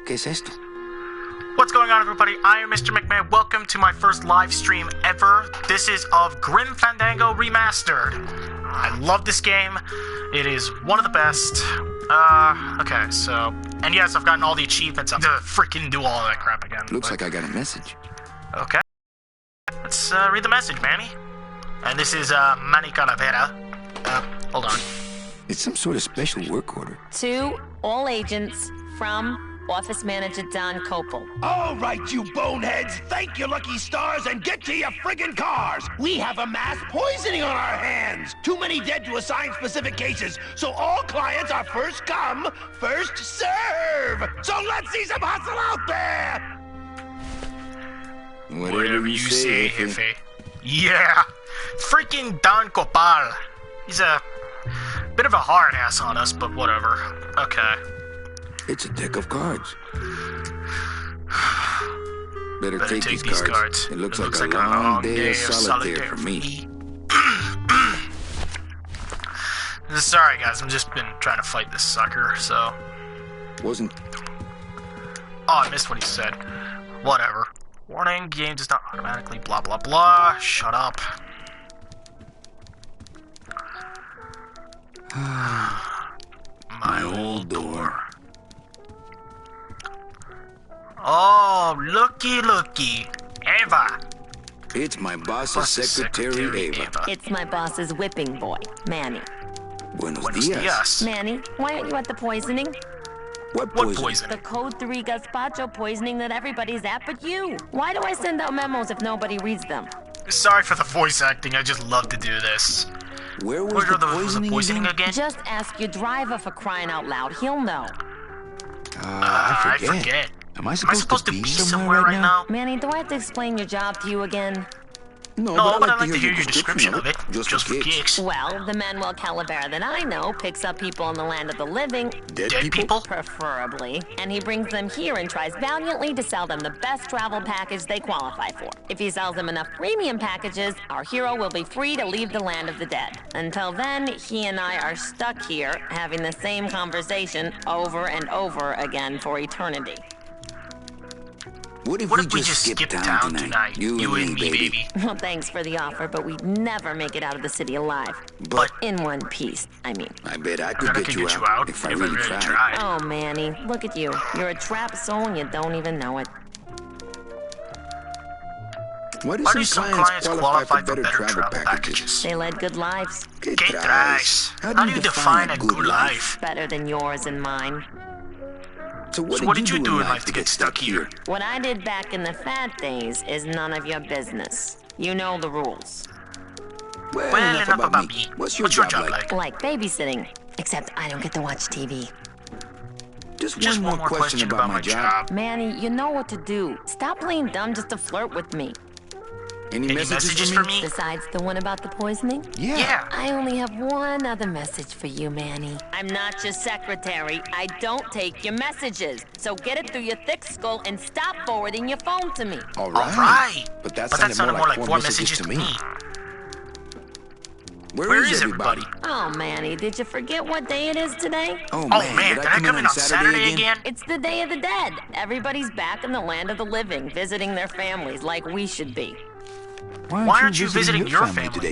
¿Qué es esto? What's going on, everybody? I am Mr. McMahon. Welcome to my first live stream ever. This is of Grim Fandango Remastered. I love this game. It is one of the best. Okay, so... And yes, I've gotten all the achievements. I'm gonna freaking do all that crap again. Looks like I got a message. Okay. Let's read the message, Manny. And this is Manny Calavera. Hold on. It's some sort of special work order. To all agents from Office Manager Don Copel. All right, you boneheads, thank your lucky stars and get to your friggin' cars. We have a mass poisoning on our hands. Too many dead to assign specific cases, so all clients are first come, first serve. So let's see some hustle out there. Whatever you say, Jefe. Yeah, freaking Don Copal. He's a bit of a hard ass on us, but whatever. Okay. It's a deck of cards. Better take these cards. It looks like a long day of solitaire for me. Sorry, guys. I've just been trying to fight this sucker, so... Wasn't... Oh, I missed what he said. Whatever. Warning, game does not automatically blah blah blah. Shut up. My old door. Oh, looky. Eva. It's my boss's secretary, Eva. It's my boss's whipping boy, Manny. Buenos dias. Manny, why aren't you at the poisoning? What poison? The Code 3 gazpacho poisoning that everybody's at but you. Why do I send out memos if nobody reads them? Sorry for the voice acting, I just love to do this. Where was the poisoning again? Just ask your driver, for crying out loud. He'll know. I forget. Am I supposed to be somewhere right now? Manny, do I have to explain your job to you again? No, but I'd like to hear your description of it. Just for kicks. Well, the Manuel Calavera that I know picks up people in the land of the living. Dead people? Preferably. And he brings them here and tries valiantly to sell them the best travel package they qualify for. If he sells them enough premium packages, our hero will be free to leave the land of the dead. Until then, he and I are stuck here, having the same conversation over and over again for eternity. What if we just skip town tonight? You and me, baby. Well, thanks for the offer, but we'd never make it out of the city alive. But in one piece, I mean. I bet I could get you out if I really tried. Oh, Manny, look at you. You're a trap soul and you don't even know it. Why do some clients qualify for better travel packages? They led good lives. ¿Qué traes? How do you define a good life? Better than yours and mine. So what did you do in life to get stuck here? What I did back in the fat days is none of your business. You know the rules. Well, enough about me. What's your job like? Like babysitting, except I don't get to watch TV. Just one more question about my job. Manny, you know what to do. Stop playing dumb just to flirt with me. Any messages for me? Besides the one about the poisoning? Yeah. I only have one other message for you, Manny. I'm not your secretary. I don't take your messages. So get it through your thick skull and stop forwarding your phone to me. All right. But that sounded more like 4 messages to me. Where is everybody? Oh, Manny, did you forget what day it is today? Oh man, did I come in on Saturday again? It's the Day of the Dead. Everybody's back in the land of the living, visiting their families like we should be. Why aren't you visiting your family today?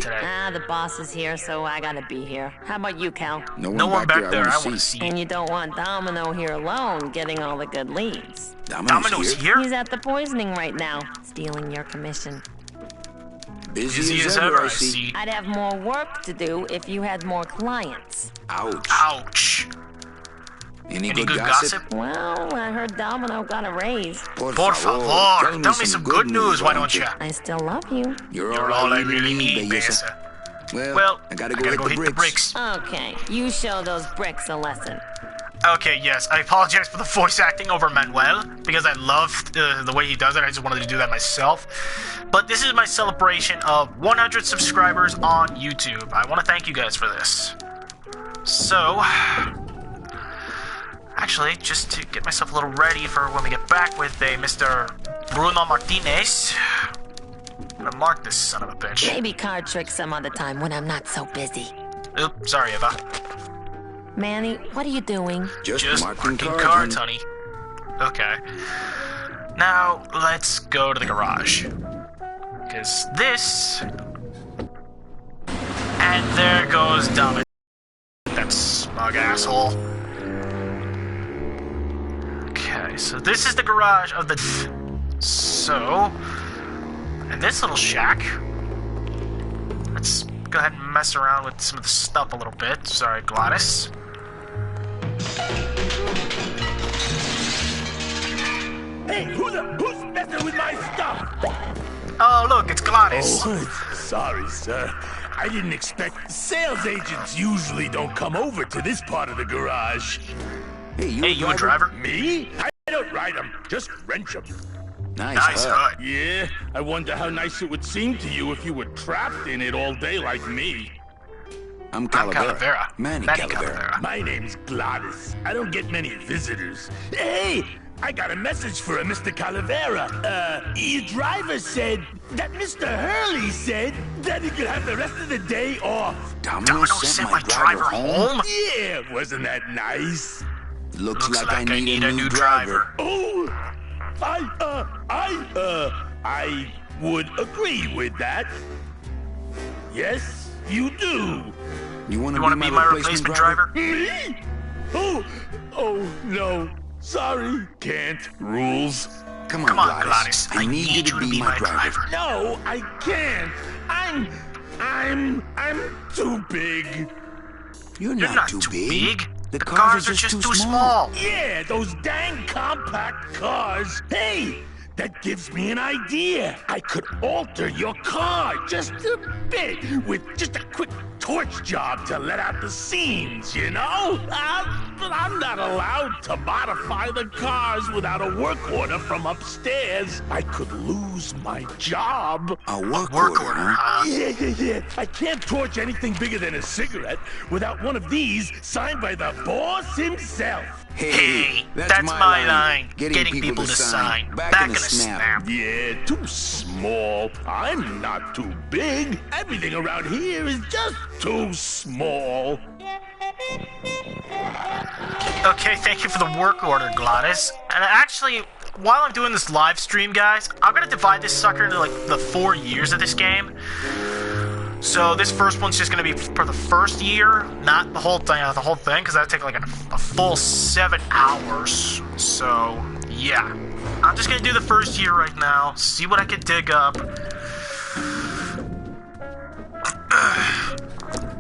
The boss is here, so I gotta be here. How about you, Cal? No one back there I want to see. And you don't want Domino here alone, getting all the good leads. Domino's here? He's at the poisoning right now, stealing your commission. Busy as ever, I see. I'd have more work to do if you had more clients. Ouch. Any good gossip? Well, I heard Domino got a raise. Por favor, tell me some good news, why don't you? I still love you. You're all I really need, belleza. Well, I gotta go hit the bricks. Okay, you show those bricks a lesson. Okay, yes, I apologize for the voice acting over Manuel, because I love the way he does it. I just wanted to do that myself. But this is my celebration of 100 subscribers on YouTube. I want to thank you guys for this. So... Actually, just to get myself a little ready for when we get back with a Mr. Bruno Martinez, I'm gonna mark this son of a bitch. Maybe card tricks some other time when I'm not so busy. Oops, sorry, Eva. Manny, what are you doing? Just marking cards, honey. Okay. Now, let's go to the garage. Because this... And there goes Dominic. That smug asshole. Okay, so this is the garage of the... So... And this little shack... Let's go ahead and mess around with some of the stuff a little bit. Sorry, Gladys. Hey, who's messing with my stuff? Oh, look, it's Gladys. Oh, sorry, sir. I didn't expect... Sales agents usually don't come over to this part of the garage. Hey, you a driver? Me? I don't ride them, just rent them. Nice hood. Yeah, I wonder how nice it would seem to you if you were trapped in it all day like me. I'm Calavera. Manny Calavera. My name's Gladys. I don't get many visitors. Hey, I got a message for a Mr. Calavera. Your driver said that Mr. Hurley said that he could have the rest of the day off. Domino sent my driver home? Yeah, wasn't that nice? Looks like I need a new driver. Oh, I would agree with that. Yes, you do. You want to be my replacement driver? Me? Oh, no. Sorry, can't. Rules. Come on, Gladys. I need you to be my driver. No, I can't. I'm too big. You're not too big. The cars are just too small. Yeah, those dang compact cars. Hey, that gives me an idea. I could alter your car just a bit with just a quick torch job to let out the seams, you know? But I'm not allowed to modify the cars without a work order from upstairs. I could lose my job. A work order, huh? Yeah. I can't torch anything bigger than a cigarette without one of these signed by the boss himself. Hey, that's my line. Getting people to sign. Back in a snap. Yeah, too small. I'm not too big. Everything around here is just too small. Okay, thank you for the work order, Gladys. And actually, while I'm doing this live stream, guys, I'm gonna divide this sucker into like the 4 years of this game. So this first one's just gonna be for the first year, not the whole thing, because that'd take like a full 7 hours. So yeah, I'm just gonna do the first year right now, see what I can dig up.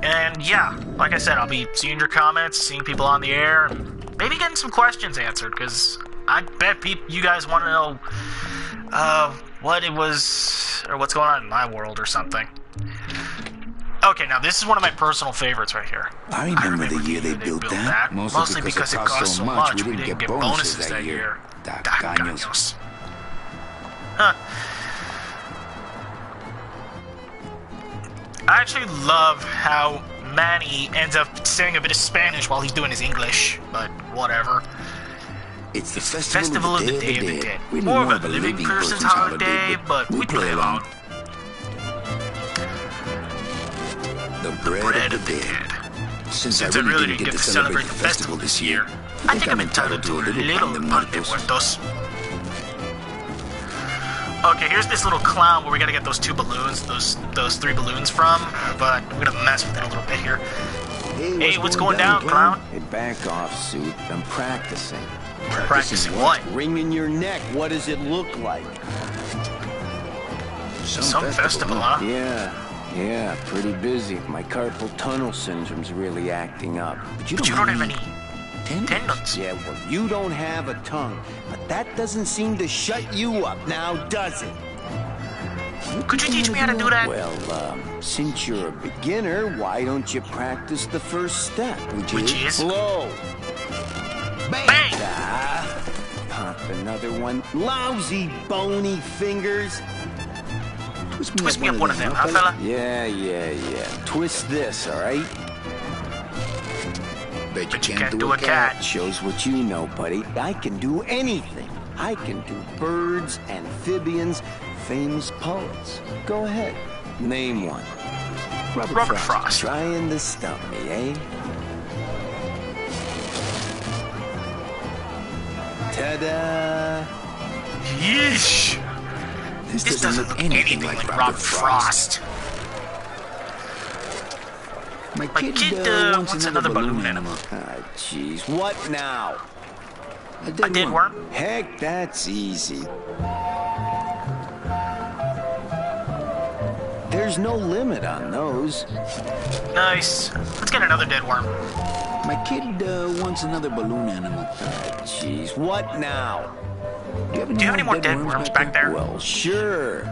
And yeah, like I said, I'll be seeing your comments, seeing people on the air, and maybe getting some questions answered, because I bet you guys want to know what it was, or what's going on in my world or something. Okay, now this is one of my personal favorites right here. I remember the year they built that. Mostly because it cost so much, we didn't get bonuses that year. Tacaños. Huh. I actually love how Manny ends up saying a bit of Spanish while he's doing his English, but whatever. It's the Festival of the Day of the Dead. More of a living person's holiday, but we play along. The bread of the dead. Since I really didn't get to celebrate the festival this year, I think I'm entitled to a little pan de muertos. Okay, here's this little clown where we gotta get those 2 balloons, those 3 balloons from, but I'm gonna mess with it a little bit here. Hey, what's going down, clown? Hey, back off, suit. I'm practicing. Practicing what? Wringing your neck. What does it look like? Some festival, huh? Yeah, pretty busy. My carpal tunnel syndrome's really acting up. But you don't have any tendons. Yeah, well, you don't have a tongue, but that doesn't seem to shut you up now, does it? Could you teach me how to do that? Well, since you're a beginner, why don't you practice the first step, which is blow. Bang! Pop another one. Lousy, bony fingers. Twist me up one of them, huh, fella? Yeah. Twist this, all right? Bet you can't do a cat. Shows what you know, buddy. I can do anything. I can do birds, amphibians, famous poets. Go ahead. Name one. Robert Frost. Trying to stump me, eh? Ta-da! Yeesh! This doesn't look anything like Robert Frost. My kid wants another balloon animal. Ah, jeez. What now? A dead worm? Heck, that's easy. There's no limit on those. Nice. Let's get another dead worm. My kid wants another balloon animal. Ah, jeez. What now? Do you have any more dead worms back there? Well, sure.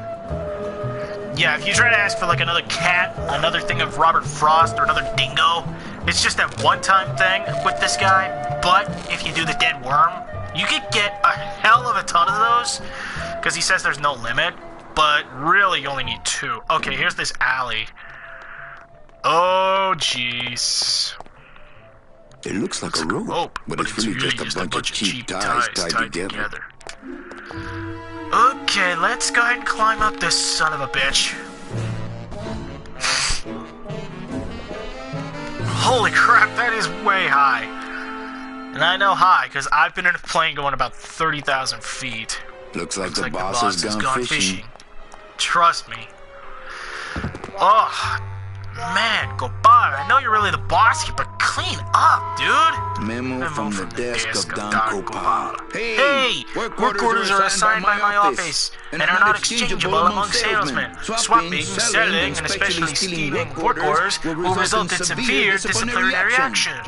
Yeah, if you try to ask for like another cat, another thing of Robert Frost, or another dingo, it's just that one-time thing with this guy. But if you do the dead worm, you could get a hell of a ton of those, because he says there's no limit, but really you only need 2. Okay, here's this alley. Oh, jeez. It looks like a rope, but it's really just a bunch of cheap ties tied together. Okay, let's go ahead and climb up this son of a bitch. Holy crap, that is way high. And I know high, because I've been in a plane going about 30,000 feet. Looks like the boss has gone fishing. Trust me. Oh, man, Gopar, I know you're really the boss here, but clean up, dude. Memo from the desk of Don Gopal. Hey, work orders are assigned by my office and are not exchangeable among salesmen. Swapping, selling, and especially stealing work orders will result in severe disciplinary action.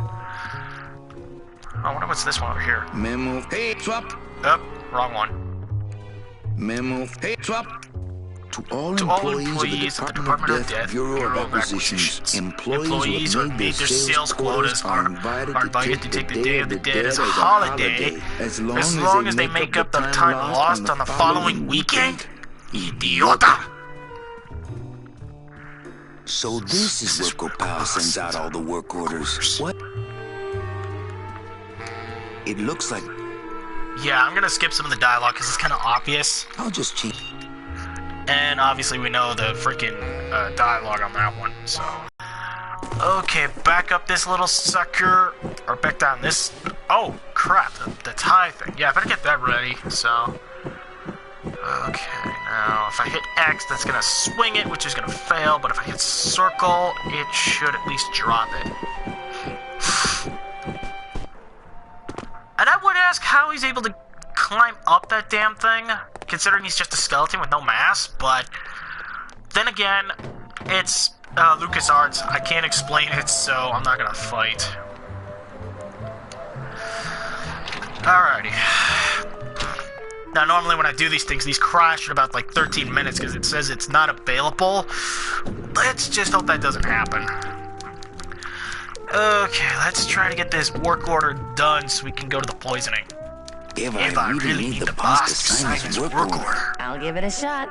I wonder what's this one over here. Memo. Hey, swap. Oh, wrong one. Memo. Hey, swap. To all employees of the Department of Death Bureau of Acquisitions, employees who have made their sales quotas are invited to take the Day of the Dead as a holiday, as long as they make up the time lost on the following weekend. Idiota! So this is where Gopal sends out all the work orders. What? It looks like... Yeah, I'm gonna skip some of the dialogue because it's kind of obvious. I'll just cheat. And obviously we know the freaking dialogue on that one, so... Okay, back up this little sucker, or back down this... Oh, crap, the tie thing. Yeah, I better get that ready, so... Okay, now if I hit X, that's gonna swing it, which is gonna fail, but if I hit circle, it should at least drop it. And I would ask how he's able to climb up that damn thing, considering he's just a skeleton with no mass, but then again, it's LucasArts. I can't explain it, so I'm not gonna fight. Alrighty. Now, normally when I do these things, these crash in about like 13 minutes because it says it's not available. Let's just hope that doesn't happen. Okay, let's try to get this work order done so we can go to the poisoning. If I really need the boss to sign his work order. I'll give it a shot.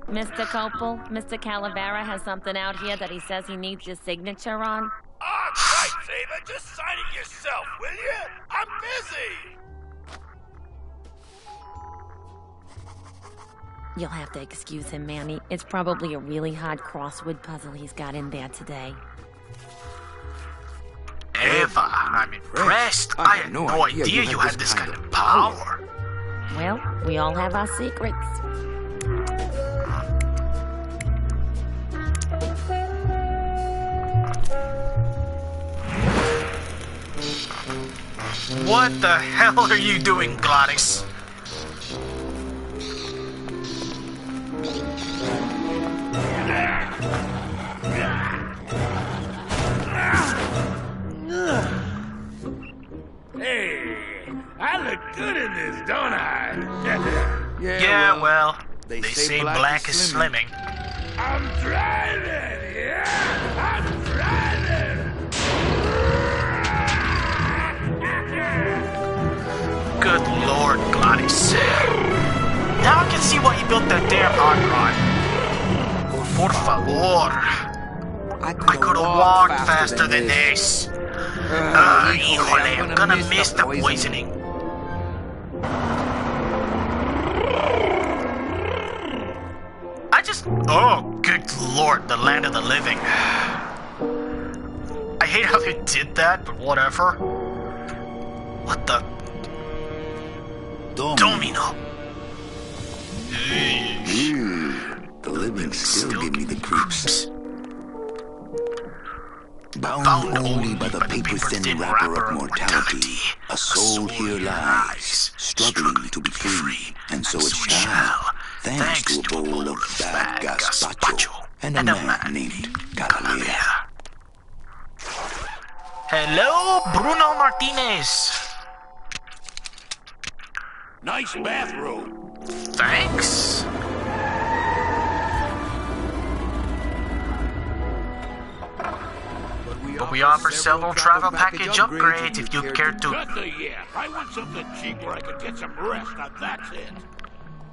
Mr. Copel, Mr. Calavera has something out here that he says he needs your signature on. All right, Saber, just sign it yourself, will you? I'm busy. You'll have to excuse him, Manny. It's probably a really hard crossword puzzle he's got in there today. Eva, I'm impressed. I had no idea you had this kind of power. Well, we all have our secrets. What the hell are you doing, Gladys? Hey, I look good in this, don't I? Yeah, well, they say black is slimming. I'm driving, yeah, I'm driving. Good Lord, Gladys. Now I can see why you built that damn hot rod. Por favor. I could have walked faster than this. Híjole, I'm gonna miss the poisoning. Oh, good Lord, the land of the living. I hate how they did that, but whatever. What the... Domino. The living still give me the creeps. Bound only by the paper-thin wrapper of mortality, a soul here lies, struggling to be free, and so it shall, thanks to a bowl of bad gazpacho and a man named Calavera. Hello, Bruno Martinez. Nice bathroom. Thanks. But we offer several travel package upgrades if you care to. Yeah, I want something cheap where I can get some rest. Now that's it.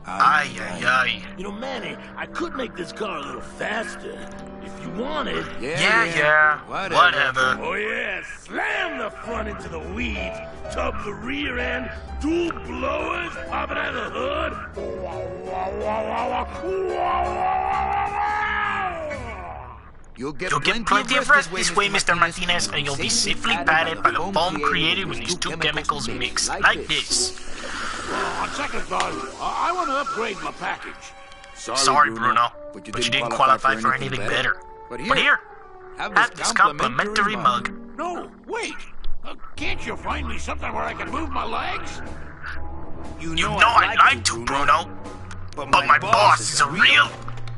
Ay. You know, Manny, I could make this car a little faster if you wanted. Yeah. Whatever. Oh yeah, slam the front into the weeds, tub the rear end, dual blowers popping out of the hood. You'll get plenty of rest this way, Mr. Martinez, and you'll be safely padded by the foam created when these two chemicals mix, like this. On second thought, I want to upgrade my package. Sorry, Bruno, but you didn't qualify for anything better. But here, have this complimentary mug. No, wait. Can't you find me something where I can move my legs? You know I'd like to, Bruno, but my boss is a real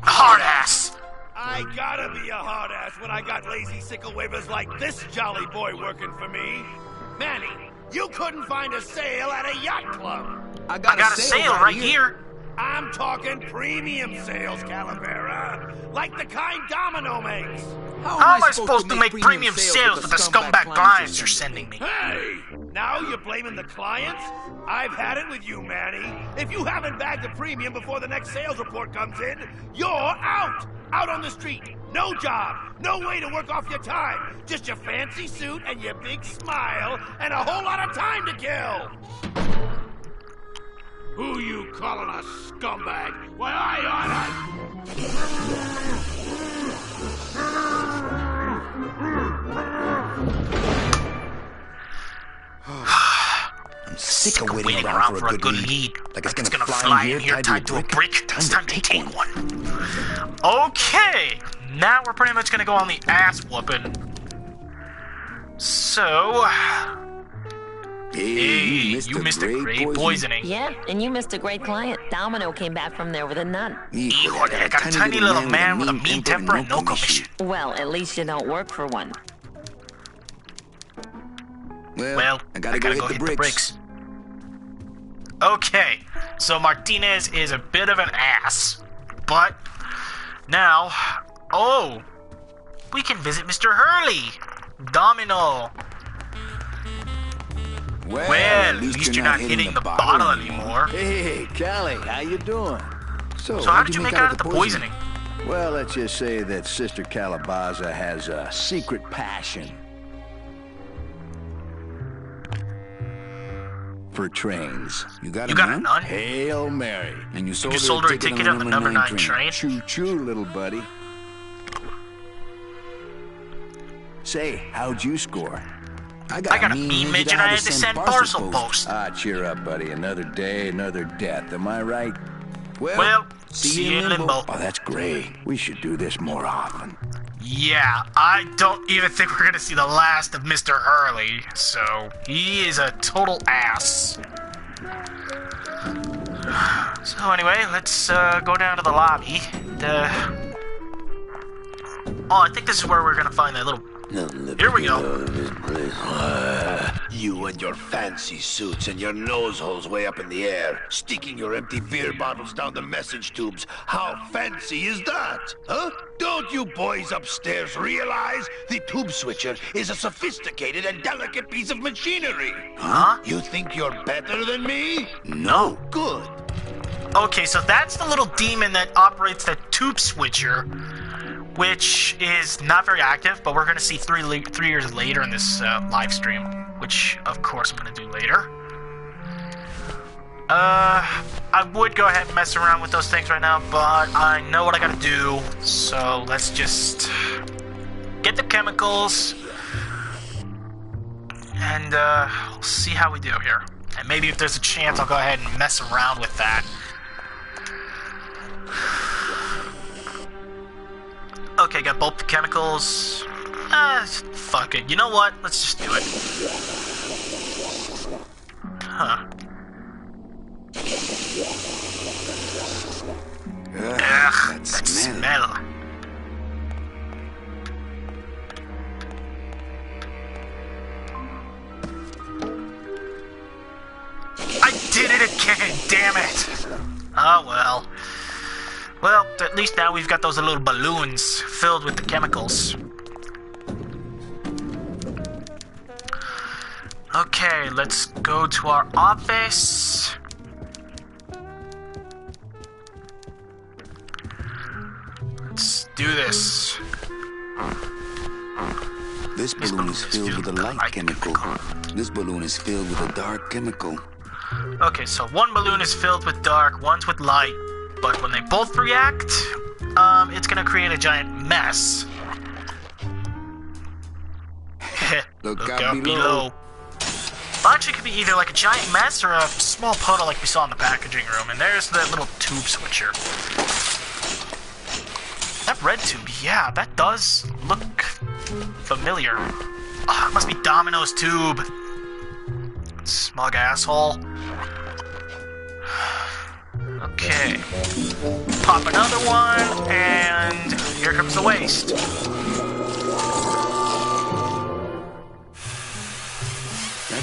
hard ass. I gotta be a hard ass when I got lazy sickle wavers like this jolly boy working for me. Manny, you couldn't find a sale at a yacht club. I got a sale right here. I'm talking premium sales, Calavera. Like the kind Domino makes. How am I supposed to make premium sales with the scumbag clients you're sending me? Hey! Now you're blaming the clients? I've had it with you, Manny. If you haven't bagged a premium before the next sales report comes in, you're out! Out on the street. No job. No way to work off your time. Just your fancy suit and your big smile and a whole lot of time to kill. Who you calling a scumbag? Why, I I'm sick of waiting around for a good lead. Like it's gonna fly in here tied to a brick. It's time to take one. Okay, now we're pretty much gonna go on the ass whooping. So, hey, you missed a great poisoning. Yeah, and you missed a great client. Domino came back from there with a none. I got a tiny little man with a mean temper and no commission. Well, at least you don't work for one. Well, I gotta go hit the bricks. Okay, so Martinez is a bit of an ass, but now, we can visit Mr. Hurley. Domino. Well, at least you're not hitting the bottle anymore. Hey, Callie, how you doing? So how did you make out of the poisoning? Well, let's just say that Sister Calabaza has a secret passion for trains. You got a none? Hail Mary. And you sold her a ticket on the number 9 train? Choo-choo, little buddy. Say, how'd you score? I got a mean midget I had to send parcel post. Cheer up, buddy. Another day, another death. Am I right? Well, see you in limbo. Oh, that's great. We should do this more often. Yeah, I don't even think we're gonna see the last of Mr. Hurley, so he is a total ass. So anyway, let's go down to the lobby. I think this is where we're gonna find that little... Here we go. You and your fancy suits and your nose holes way up in the air, sticking your empty beer bottles down the message tubes. How fancy is that? Huh? Don't you boys upstairs realize the tube switcher is a sophisticated and delicate piece of machinery? Huh? You think you're better than me? No. Good. Okay, so that's the little demon that operates the tube switcher, which is not very active, but we're going to see 3 years later in this live stream, which, of course, I'm going to do later. I would go ahead and mess around with those things right now, but I know what I got to do, so let's just get the chemicals, and see how we do here. And maybe if there's a chance, I'll go ahead and mess around with that. Okay, got both the chemicals. Fuck it. You know what? Let's just do it. Huh. Ugh, that smell. I did it again, damn it! Oh well. Well, at least now we've got those little balloons filled with the chemicals. Okay, let's go to our office. Let's do this. This balloon is filled with a light chemical. This balloon is filled with a dark chemical. Okay, so one balloon is filled with dark, one's with light, but when they both react, it's gonna create a giant mess. Look out below. Well, actually, it could be either like a giant mess or a small puddle like we saw in the packaging room, and there's that little tube switcher. That red tube, yeah, that does look familiar. Oh, it must be Domino's tube. Smug asshole. Okay. Pop another one, and here comes the waste.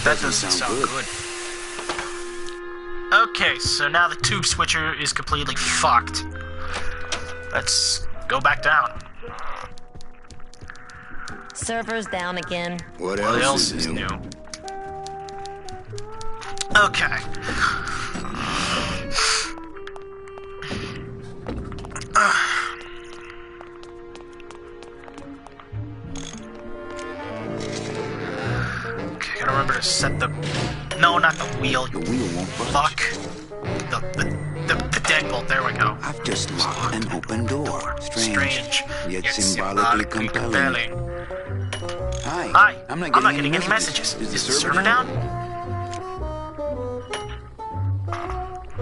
That doesn't sound good. Okay, so now the tube switcher is completely fucked. Let's go back down. Server's down again. What else is new? Okay. Okay, gotta remember to set the... No, not the wheel. The wheel won't budge. Fuck. The deadbolt, there we go. I've just locked an open door. Strange. Yet symbolically compelling. Hi. I'm not getting any messages. Is the server down?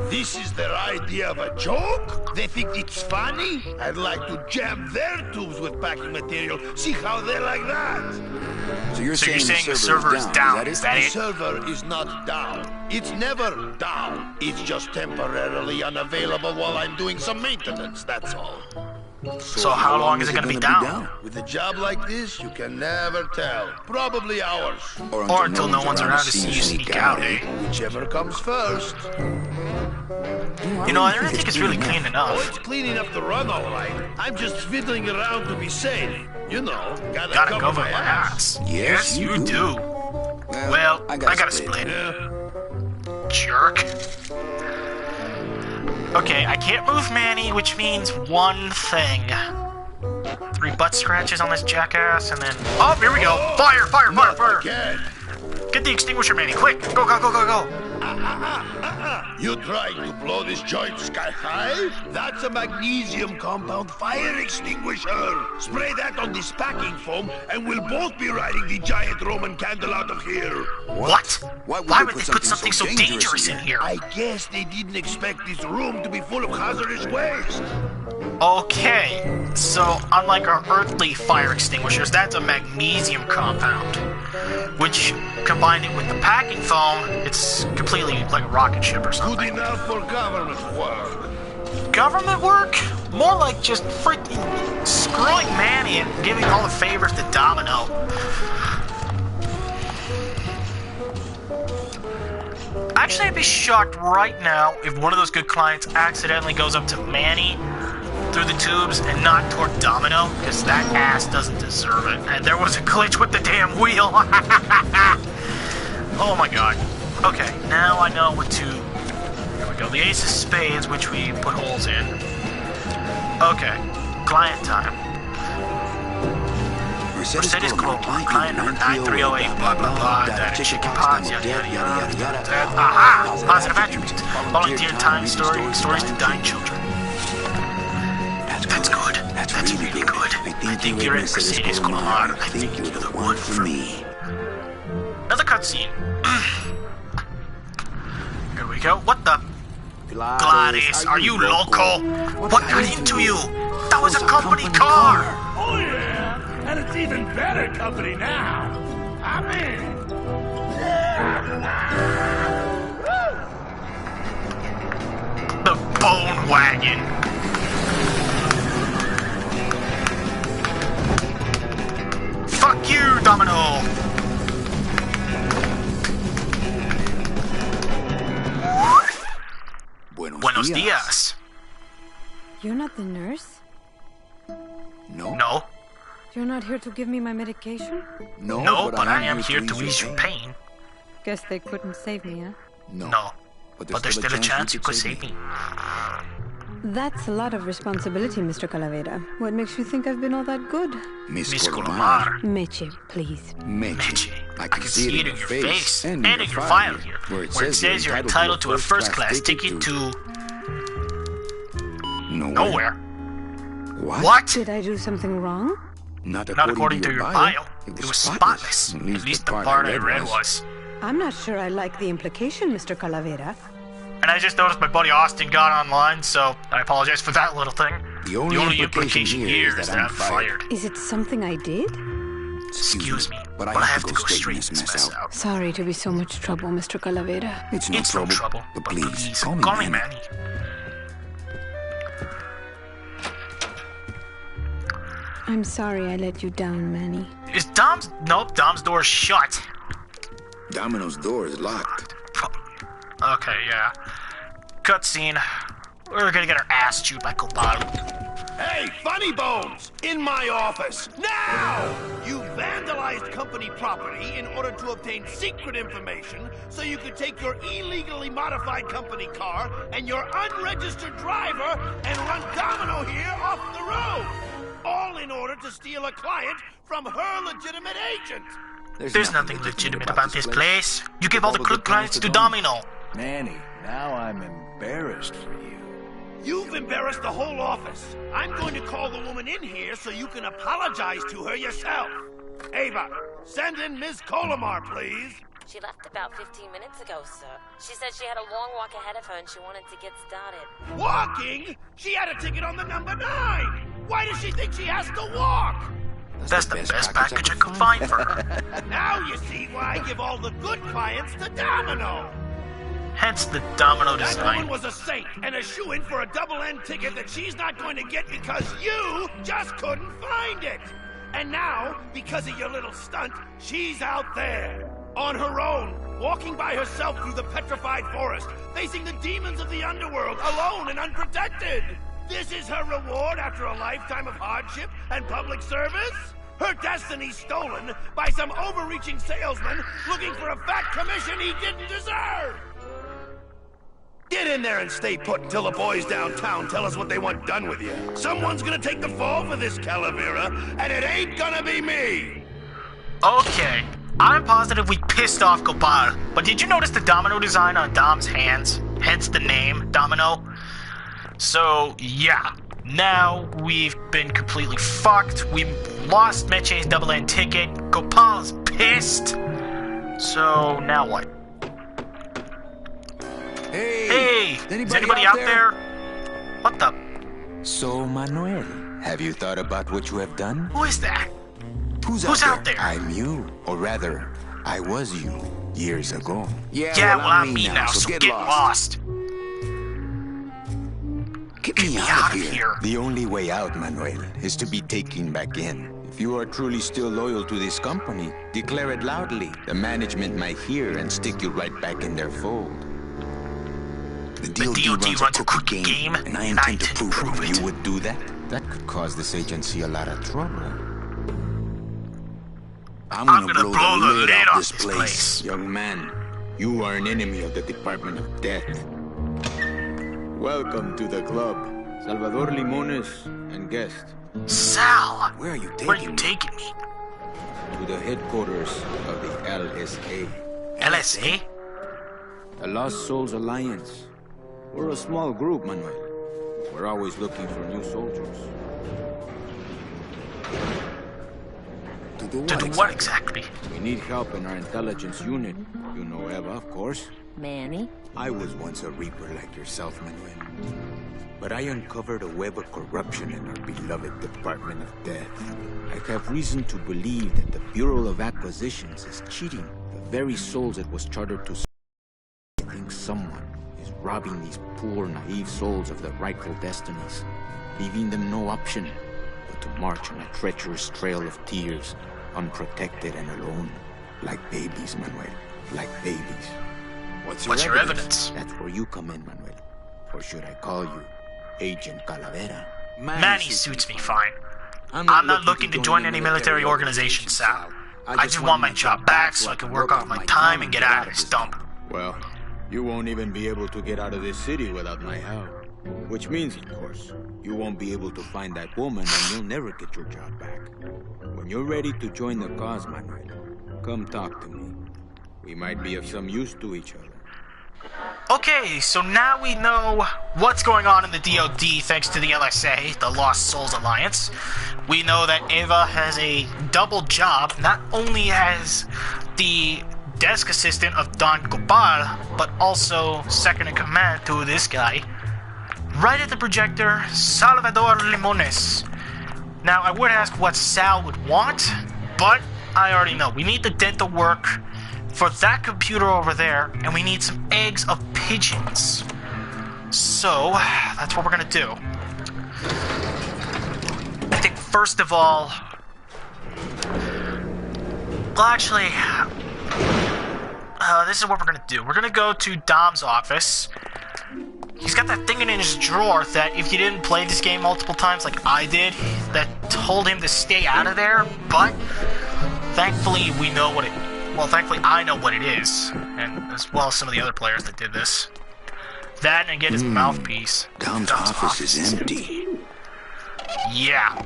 This is their idea of a joke? They think it's funny? I'd like to jam their tubes with packing material. See how they like that? So you're saying the server is down. Is that The it? server is not down. It's never down. It's just temporarily unavailable while I'm doing some maintenance, that's all. So how long is it going to be down? With a job like this, you can never tell. Probably hours. Or until no one's around to see you sneak out, eh? Whichever comes first. You know, I don't think it's really clean Oh, enough. it's clean enough to run all right. I'm just fiddling around to be safe. You know, Gotta cover my ass. Yes, you do. Well, I gotta split. Yeah. Jerk. Okay, I can't move Manny, which means one thing. 3 butt scratches on this jackass, and then... Oh, here we go! Fire, fire, fire, fire! Again. Get the extinguisher, Manny, quick! Go, go, go, go, go! You trying to blow this joint sky high? That's a magnesium compound fire extinguisher. Spray that on this packing foam, and we'll both be riding the giant Roman candle out of here. What? Why would they put something so dangerous in here? I guess they didn't expect this room to be full of hazardous waste. Okay, so unlike our earthly fire extinguishers, that's a magnesium compound. Which, combined it with the packing foam, it's completely like a rocket ship or Good something. enough for government work. Government work? More like just freaking screwing Manny and giving all the favors to Domino. Actually, I'd be shocked right now if one of those good clients accidentally goes up to Manny through the tubes and not toward Domino, because that ass doesn't deserve it. And there was a glitch with the damn wheel. Oh my god. Okay, now I know what to... Here we go. The ace of spades, which we put holes in. Okay, client time. Mercedes Global, client number 9308, blah blah blah, data chicken pots, yada yada yada. Aha! Positive attributes. Volunteer time stories to dying children. That's good. That's really good. I think you're in Mercedes Global. I think you're the one for me. Another cutscene. we go. What the? Gladys, are you local? What got into you? That was a company car! Oh yeah, and it's even better company now. I'm in. The Bone Wagon. Fuck you, Domino! Buenos dias. You're not the nurse? No. No. You're not here to give me my medication? No, but I am here to ease your pain. Guess they couldn't save me, huh? No. But there's still a chance you could save me. That's a lot of responsibility, Mr. Calavera. What makes you think I've been all that good? Miss Colomar. Meche, please. Meche. I can see it in your face and in your file here, where it says you're entitled to a first-class ticket to... Nowhere. What? Did I do something wrong? Not according to your bio. It was spotless. At least the part I read was. I'm not sure I like the implication, Mr. Calavera. And I just noticed my buddy Austin got online, so I apologize for that little thing. The only implication here is that I'm fired. Is it something I did? Excuse me, but I have to go straighten this mess out. Sorry to be so much trouble, Mr. Calavera. It's no trouble, but please, call me Manny. I'm sorry I let you down, Manny. Is Dom's... Nope, Dom's door's shut. Domino's door is locked. Okay, yeah. Cutscene. We're gonna get our ass chewed by Copado. Hey, Funny Bones! In my office! Now! You vandalized company property in order to obtain secret information so you could take your illegally modified company car and your unregistered driver and run Domino here off the road! All in order to steal a client from her legitimate agent! There's nothing legitimate about this place. You give all the good clients to Domino. Manny, now I'm embarrassed for you. You've embarrassed the whole office. I'm going to call the woman in here so you can apologize to her yourself. Ava, send in Ms. Colomar, please. She left about 15 minutes ago, sir. She said she had a long walk ahead of her and she wanted to get started. Walking? She had a ticket on the number 9. Why does she think she has to walk? That's the best package I could find for her. Now you see why I give all the good clients to Domino. Hence the Domino That design. woman was a saint and a shoo-in for a double-end ticket that she's not going to get because you just couldn't find it. And now, because of your little stunt, she's out there, on her own, walking by herself through the petrified forest, facing the demons of the underworld, alone and unprotected. This is her reward after a lifetime of hardship and public service? Her destiny stolen by some overreaching salesman looking for a fat commission he didn't deserve! Get in there and stay put until the boys downtown tell us what they want done with you. Someone's gonna take the fall for this, Calavera, and it ain't gonna be me! Okay, I'm positive we pissed off Gopal, but did you notice the domino design on Dom's hands? Hence the name, Domino? So, yeah. Now, we've been completely fucked. We lost Meche's double-end ticket. Gopal's pissed. So, now what? Hey! Is anybody out there? What the? So, Manuel, have you thought about what you have done? Who is that? Who's out there? I'm you. Or rather, I was you, years ago. Yeah, well, I'm me now, so get lost. Get me out of here. The only way out, Manuel, is to be taken back in. If you are truly still loyal to this company, declare it loudly. The management might hear and stick you right back in their fold. The DOD runs a crooked game, and I intend to prove it. You would do that? That could cause this agency a lot of trouble. I'm gonna blow the lid off this place. Young man, you are an enemy of the Department of Death. Welcome to the club. Salvador Limones and guest. Sal! Where are you taking me? To the headquarters of the LSA. LSA? The Lost Souls Alliance. We're a small group, Manuel. We're always looking for new soldiers. To do To do what exactly? We need help in our intelligence unit. You know Eva, of course. Manny? I was once a Reaper like yourself, Manuel. But I uncovered a web of corruption in our beloved Department of Death. I have reason to believe that the Bureau of Acquisitions is cheating the very souls it was chartered to serve. I think someone is robbing these poor, naive souls of their rightful destinies, leaving them no option but to march on a treacherous trail of tears, unprotected and alone, like babies, Manuel, like babies. What's your evidence? That's where you come in, Manuel. Or should I call you Agent Calavera? Manny suits me fine. I'm not looking to join any military organization, Sal. I just want my job back so I can work off my time and get out of this dump. Well, you won't even be able to get out of this city without my help. Which means, of course, you won't be able to find that woman and you'll never get your job back. When you're ready to join the cause, Manuel, come talk to me. We might be of some use to each other. Okay, so now we know what's going on in the DoD thanks to the LSA, the Lost Souls Alliance. We know that Eva has a double job, not only as the desk assistant of Don Gopal, but also second in command to this guy. Right at the projector, Salvador Limones. Now, I would ask what Sal would want, but I already know. We need the dent to work for that computer over there, and we need some eggs of pigeons. So, that's what we're gonna do. I think first of all... Well, actually... this is what we're gonna do. We're gonna go to Dom's office. He's got that thing in his drawer that if you didn't play this game multiple times like I did, that told him to stay out of there, but thankfully we know what it... Well, thankfully I know what it is, and as well as some of the other players that did this. That and get his mouthpiece. Dom's office is empty. Yeah.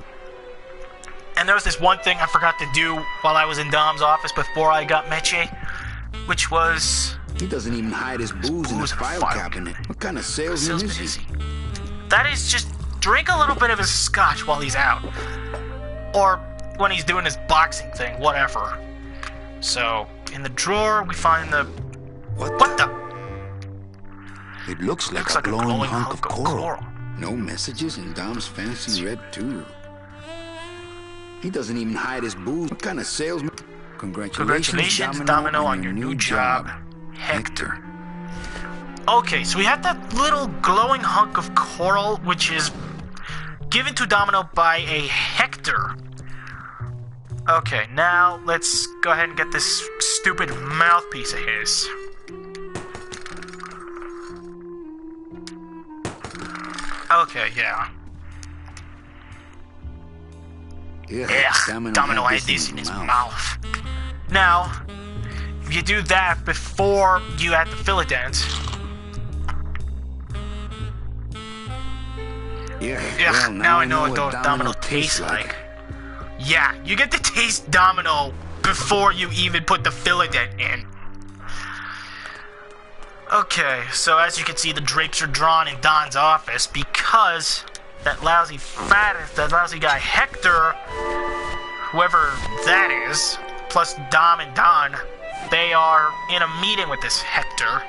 And there was this one thing I forgot to do while I was in Dom's office before I got Meche, which was... He doesn't even hide his booze in his file cabinet. What kind of salesman is he? That is just drink a little bit of his scotch while he's out. Or when he's doing his boxing thing, whatever. So, in the drawer, we find the... What the? It looks like a glowing hunk of coral. No messages in Dom's fancy red tube. He doesn't even hide his booze. What kind of salesman? Congratulations, Domino, on your new job. Hector. Okay, so we have that little glowing hunk of coral, which is given to Domino by a Hector. Okay, now let's go ahead and get this stupid mouthpiece of his. Okay, yeah. Domino had this in his mouth. Now, if you do that before you add the Philodent... well, now I know what Domino tastes like. Yeah, you get to taste Domino before you even put the Philodent in. Okay, so as you can see, the drapes are drawn in Don's office because that lousy guy Hector, whoever that is, plus Dom and Don, they are in a meeting with this Hector.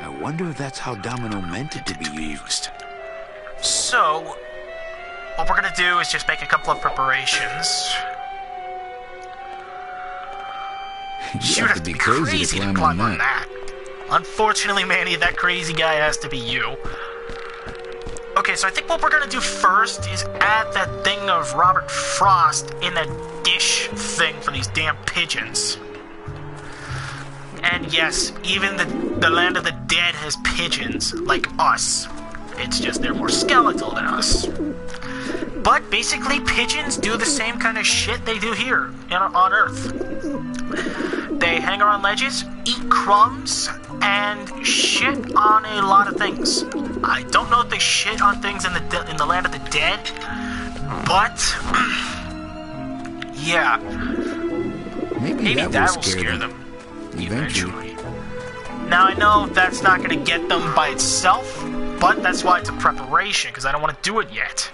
I wonder if that's how Domino meant it to be used. So, what we're gonna do is just make a couple of preparations. You have to be crazy to climb on that. Unfortunately, Manny, that crazy guy has to be you. Okay, so I think what we're gonna do first is add that thing of Robert Frost in that dish thing for these damn pigeons. And yes, even the land of the dead has pigeons, like us. It's just they're more skeletal than us. But basically, pigeons do the same kind of shit they do here on Earth. They hang around ledges, eat crumbs, and shit on a lot of things. I don't know if they shit on things in the land of the dead, but yeah, maybe that will scare them eventually. Now I know that's not going to get them by itself, but that's why it's a preparation, because I don't want to do it yet.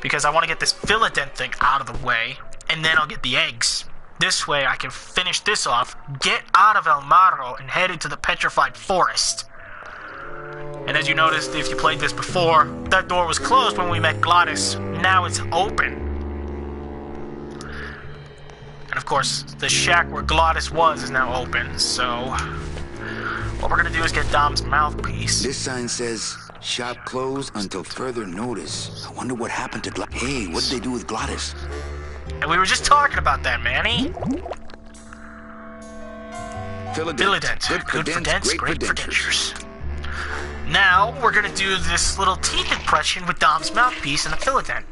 Because I want to get this Philodent thing out of the way, and then I'll get the eggs. This way I can finish this off, get out of El Marro, and head into the petrified forest. And as you noticed, if you played this before, that door was closed when we met Gladys. Now it's open. And of course, the shack where Gladys was is now open, so what we're gonna do is get Dom's mouthpiece. This sign says, shop closed until further notice. I wonder what happened to Gladys. Hey, what did they do with Gladys? And we were just talking about that, Manny. Philodent. Good for dents, great for dentures. Now, we're gonna do this little teeth impression with Dom's mouthpiece and the Philodent.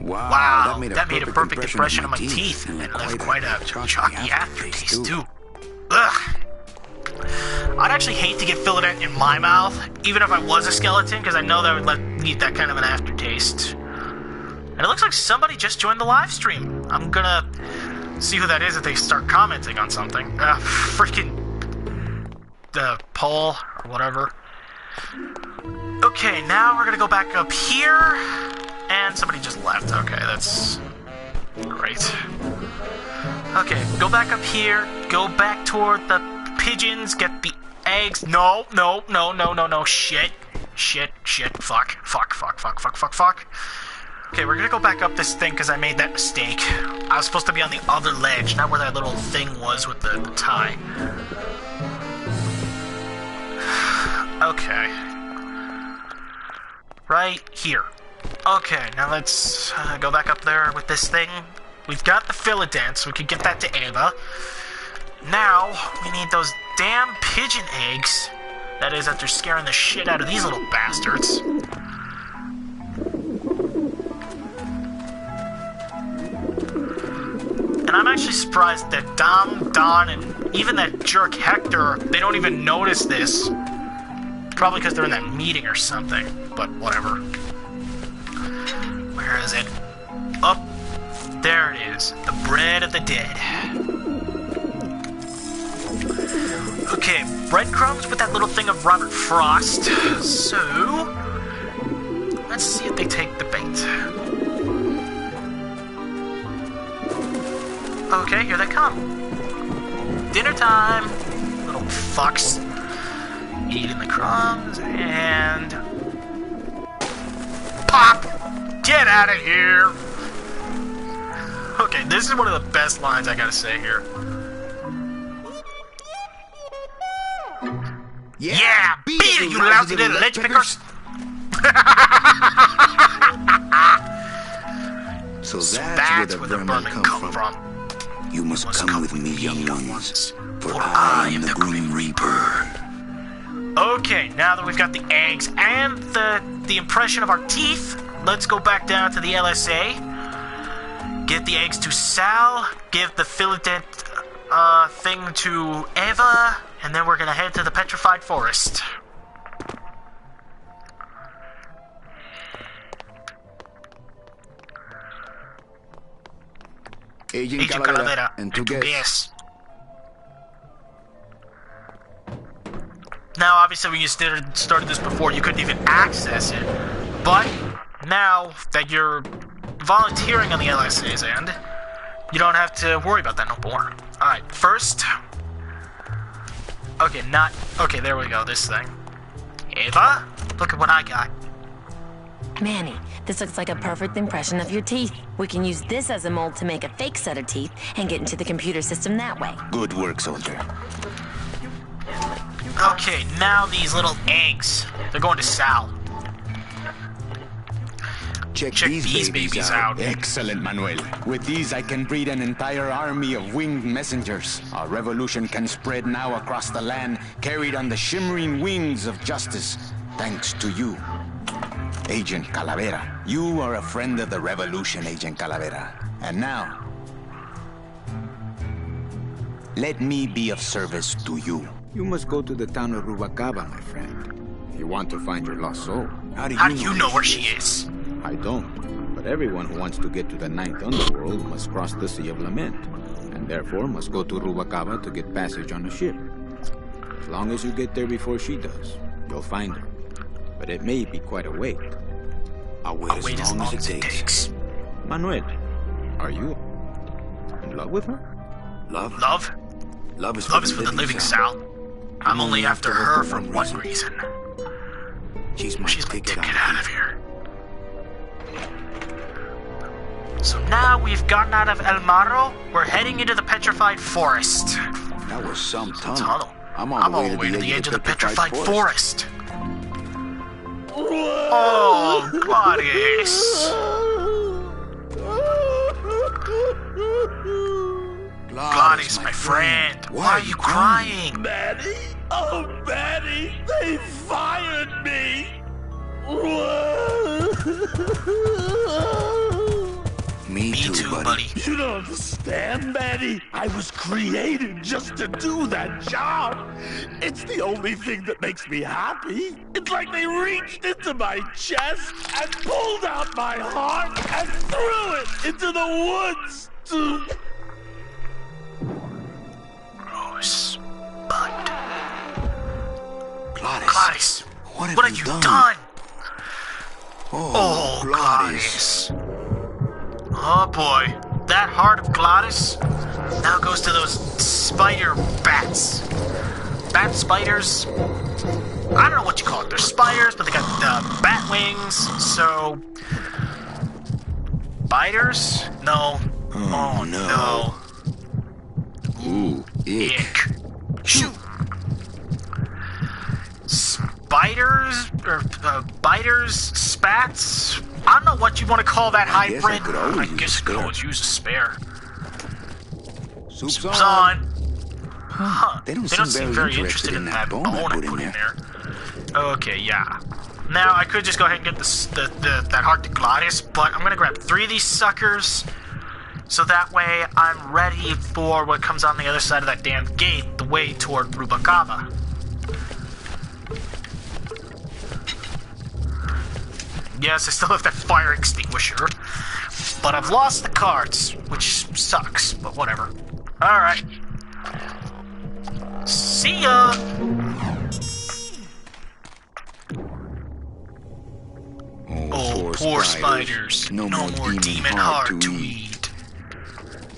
Wow, that made a perfect impression of my teeth. And left quite a chalky aftertaste, too. Ugh. I'd actually hate to get Philodent in my mouth, even if I was a skeleton, because I know that would leave that kind of an aftertaste. And it looks like somebody just joined the live stream. I'm gonna see who that is if they start commenting on something. Freaking the poll or whatever. Okay, now we're gonna go back up here. And somebody just left. Okay, that's great. Okay, go back up here. Go back toward the pigeons. Get the eggs. No. Shit. Fuck. Okay, we're gonna go back up this thing because I made that mistake. I was supposed to be on the other ledge, not where that little thing was with the tie. Okay. Right here. Okay, now let's go back up there with this thing. We've got the Philodent, so we can get that to Ava. Now, we need those damn pigeon eggs. That is, after scaring the shit out of these little bastards. And I'm actually surprised that Dom, Don, and even that jerk Hector, they don't even notice this. Probably because they're in that meeting or something, but whatever. Where is it? Up. There it is. The bread of the dead. Okay, breadcrumbs with that little thing of Robert Frost. So, let's see if they take the bait. Okay, here they come. Dinner time. Little fucks. Eating the crumbs and... Pop! Get out of here! Okay, this is one of the best lines I gotta say here. Yeah, beat it, you lousy little ledge pickers! So that's where the vermin come from. You must come with me, young ones, for I am the Grim Reaper. Okay, now that we've got the eggs and the impression of our teeth, let's go back down to the LSA. Get the eggs to Sal, give the Philodent thing to Eva, and then we're gonna head to the petrified forest. Agent Calavera and two guests. Now, obviously, when you started this before, you couldn't even access it. But now that you're volunteering on the LSA's end, you don't have to worry about that no more. Alright, first... Okay, there we go, this thing. Ava, look at what I got. Manny, this looks like a perfect impression of your teeth. We can use this as a mold to make a fake set of teeth and get into the computer system that way. Good work, soldier. Okay, now these little eggs. They're going to Sal. Check these babies out. Excellent, Manuel. With these, I can breed an entire army of winged messengers. Our revolution can spread now across the land, carried on the shimmering wings of justice, thanks to you. Agent Calavera. You are a friend of the revolution, Agent Calavera. And now, let me be of service to you. You must go to the town of Rubalcaba, my friend, if you want to find your lost soul. How do you know where she is? I don't, but everyone who wants to get to the Ninth Underworld must cross the Sea of Lament, and therefore must go to Rubalcaba to get passage on a ship. As long as you get there before she does, you'll find her. But it may be quite a wait. I'll wait as long as it takes. Manuel, Are you in love with her? Love? Love? Love is Love is for the living, Sal. I'm only after her for one reason. She's my ticket out of here. So now we've gotten out of El Marro, we're heading into the petrified forest. That was some tunnel. Tunnel. I'm on the way to the edge of the petrified forest. Oh, Gladys. Gladys, my friend. Why are you crying? Maddie? Oh, Maddie, they fired me. Me too, buddy. You don't understand, Maddie. I was created just to do that job. It's the only thing that makes me happy. It's like they reached into my chest and pulled out my heart and threw it into the woods to... Rosebud. Gladys. What have you done? Oh, Gladys. Oh boy, that heart of Gladys now goes to those spider bats. Bat spiders? I don't know what you call it. They're spiders, but they got bat wings, so... Biters? No. Oh no. Ooh, ick. Shoot! Spiders? Or biters? Spats? I don't know what you want to call that hybrid. I guess I could always use a spare. Soup's on. Huh. They don't seem very interested in that bone I put in there. Okay, yeah. Now, I could just go ahead and get that heart to Gladys, but I'm going to grab 3 of these suckers, so that way I'm ready for what comes on the other side of that damn gate, the way toward Rubacava. Yes, I still have that fire extinguisher, but I've lost the cards, which sucks, but whatever. Alright. See ya! Oh, poor spiders. No more demon heart to eat.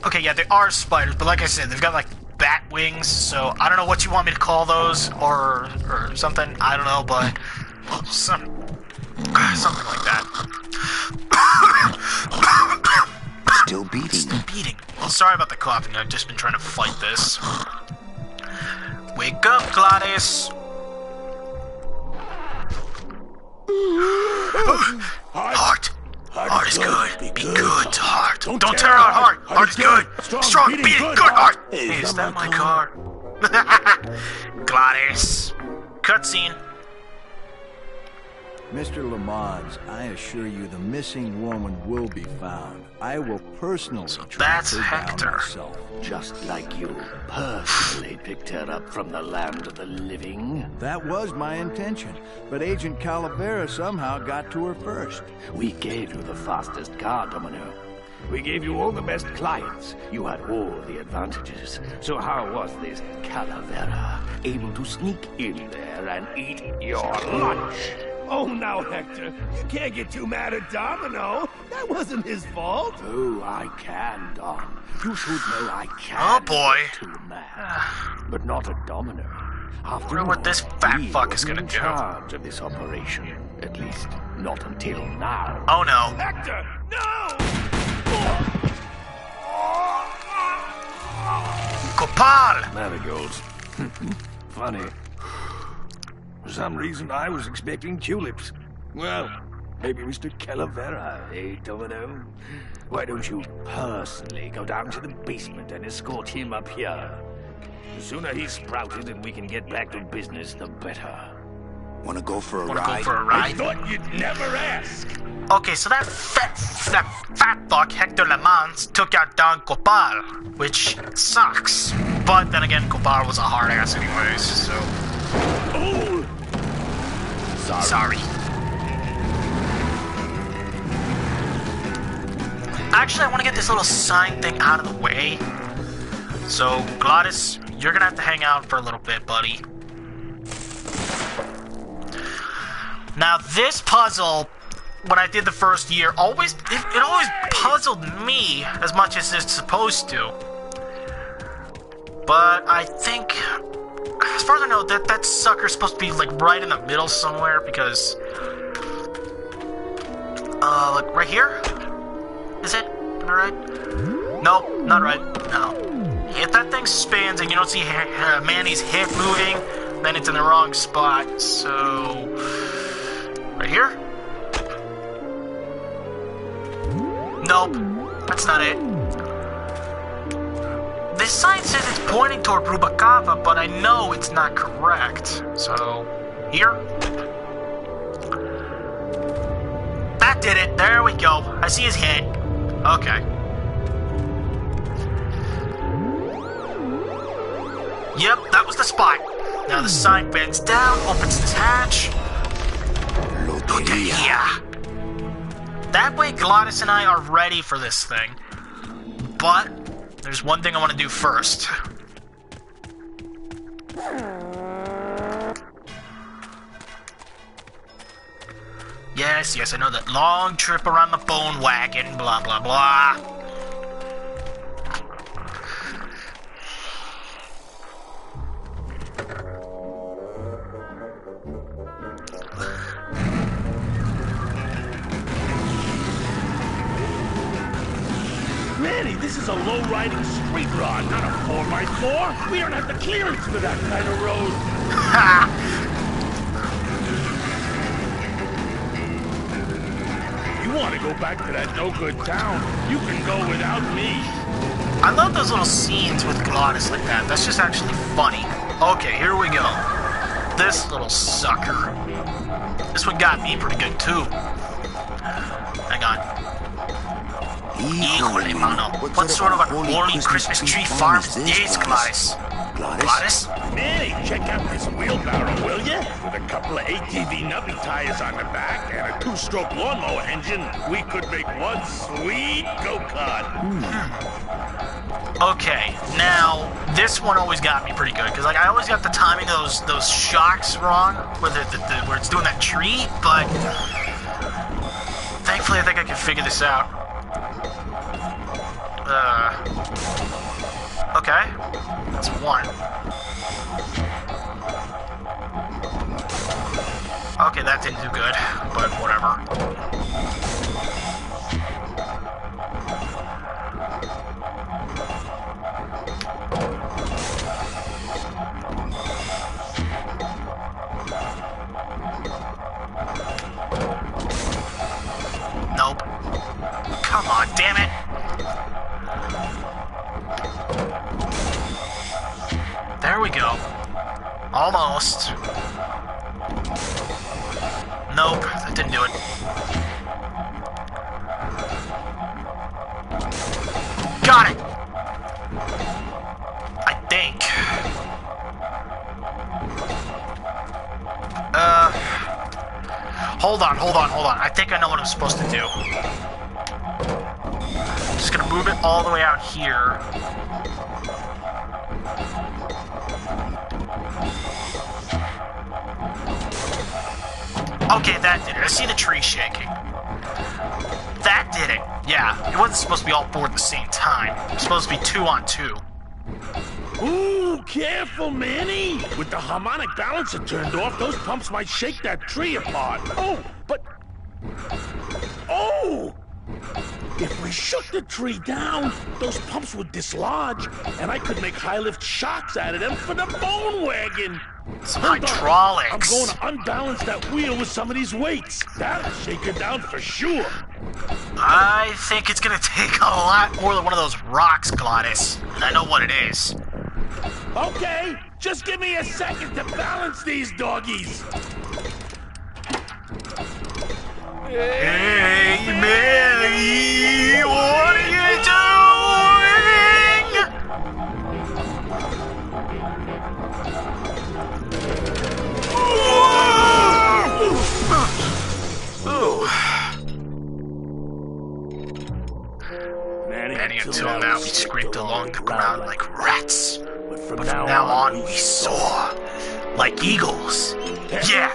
Okay, yeah, they are spiders, but like I said, they've got like bat wings, so I don't know what you want me to call those, or something, I don't know, but something like that. Still beating. Well, sorry about the coughing. I've just been trying to fight this. Wake up, Gladys. Heart. Heart is good. Be good to heart. Don't tear out heart. Heart is good. Strong. Beat it. Good heart. Hey, is that my car? Gladys. Cutscene. Mr. Lamont, I assure you the missing woman will be found. I will personally track her down myself. Just like you personally picked her up from the land of the living. That was my intention, but Agent Calavera somehow got to her first. We gave you the fastest car, Domino. We gave you all the best clients. You had all the advantages. So how was this Calavera able to sneak in there and eat your lunch? Oh, now, Hector, you can't get too mad at Domino. That wasn't his fault. Oh, I can, Dom. You should know I can. Oh, boy. Get too mad. But not at Domino. After all, what this fat fuck is gonna do. In charge of this operation. At least, not until now. Oh, no. Hector, no! Copal! Marigolds. Funny. For some reason, I was expecting tulips. Well, maybe Mr. Calavera, eh, Domino? Why don't you personally go down to the basement and escort him up here? The sooner he's sprouted and we can get back to business, the better. Wanna go for a ride? I thought you'd never ask. Okay, so that fat fuck, Hector Lamans, took out Don Copal, which sucks. But then again, Copal was a hard ass anyways, so... Oh! Sorry. Actually, I want to get this little sign thing out of the way. So, Gladys, you're gonna have to hang out for a little bit, buddy. Now, this puzzle when I did the first year, it always puzzled me as much as it's supposed to. But I think, as far as I know, that sucker's supposed to be like right in the middle somewhere, because like right here? Is it? Am I right? Nope, not right. No. If that thing spins and you don't see Manny's hip moving, then it's in the wrong spot. So, right here? Nope, that's not it. This sign says it's pointing toward Rubacava, but I know it's not correct. So, here? That did it. There we go. I see his head. Okay. Yep, that was the spot. Now the sign bends down, opens this hatch. Yeah. That way Gladys and I are ready for this thing. But there's one thing I want to do first. Yes, I know that long trip around the bone wagon, blah, blah, blah. Manny, this is a low-riding street rod, not a 4x4. We don't have the clearance for that kind of road. Ha! You want to go back to that no-good town, you can go without me. I love those little scenes with Gladys like that. That's just actually funny. Okay, here we go. This little sucker. This one got me pretty good, too. Hang on. Híjole, mano. What sort of a holy Christmas tree farm is this, Gladys? Gladys? Manny, check out this wheelbarrow, will ya? With a couple of ATV nubby tires on the back and a 2-stroke lawnmower engine, we could make one sweet go-kart. Okay, now, this one always got me pretty good, because like, I always got the timing of those shocks wrong, where it's doing that tree, but thankfully I think I can figure this out. Okay, that's one. Okay, that didn't do good, but whatever. Nope. Come on, damn it. There we go. Almost. Nope, that didn't do it. Got it! I think. Hold on. I think I know what I'm supposed to do. I'm just gonna move it all the way out here. Okay, that did it. I see the tree shaking. That did it. Yeah, it wasn't supposed to be all four at the same time. It was supposed to be 2 on 2. Ooh, careful, Manny! With the harmonic balancer turned off, those pumps might shake that tree apart. Oh, but... Oh! If we shook the tree down, those pumps would dislodge, and I could make high-lift shocks out of them for the bone wagon. Some hydraulics. I'm going to unbalance that wheel with some of these weights. That'll shake it down for sure. I think it's gonna take a lot more than one of those rocks, Gladys. And I know what it is. Okay, just give me a second to balance these doggies. Hey, Manny, what are you doing? Manny, until now we scraped along the ground like rats. But from now on we soar like eagles. Yeah,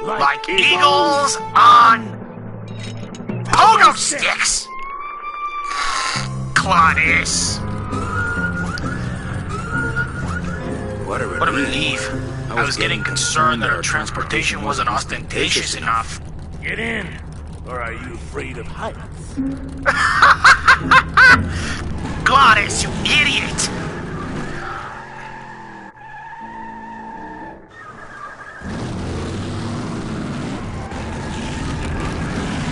like eagles on pogo sticks! Claudius! What a What a relief. I was getting concerned that our transportation wasn't ostentatious enough. Get in, or are you afraid of heights? Glottis, you idiot!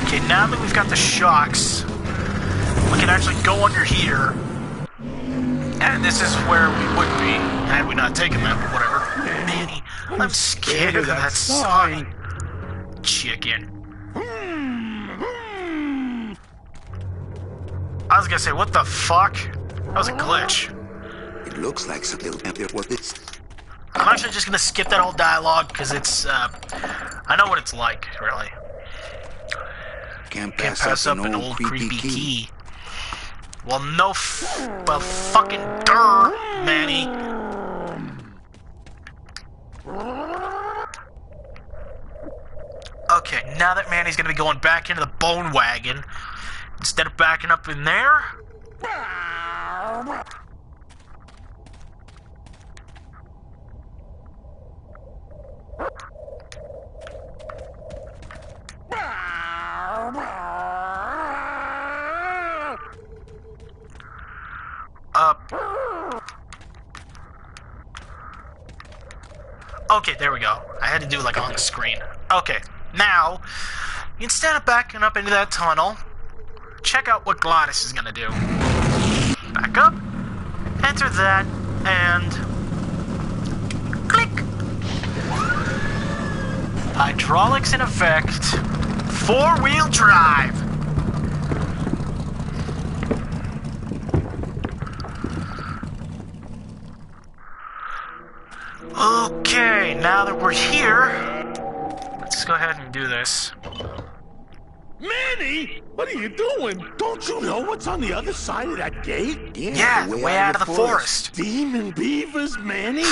Okay, now that we've got the shocks, we can actually go under here. And this is where we would be, had we not taken that, but whatever. Manny, I'm scared of that sign. Chicken. I was gonna say, what the fuck? That was a glitch. It looks like something. What this? I'm actually just gonna skip that whole dialogue, because it's, I know what it's like, really. Can't pass up an old creepy key. Well, no well, fucking durr, Manny. Okay, now that Manny's gonna be going back into the bone wagon, instead of backing up in there... Okay, there we go. I had to do like on the screen. Okay, now, instead of backing up into that tunnel, check out what Glottis is gonna do. Back up, enter that, and click. Hydraulics in effect. Four-wheel drive. Okay, now that we're here, let's go ahead and do this. Manny, what are you doing? Don't you know what's on the other side of that gate? Yeah, the way out of the forest. Demon beavers, Manny.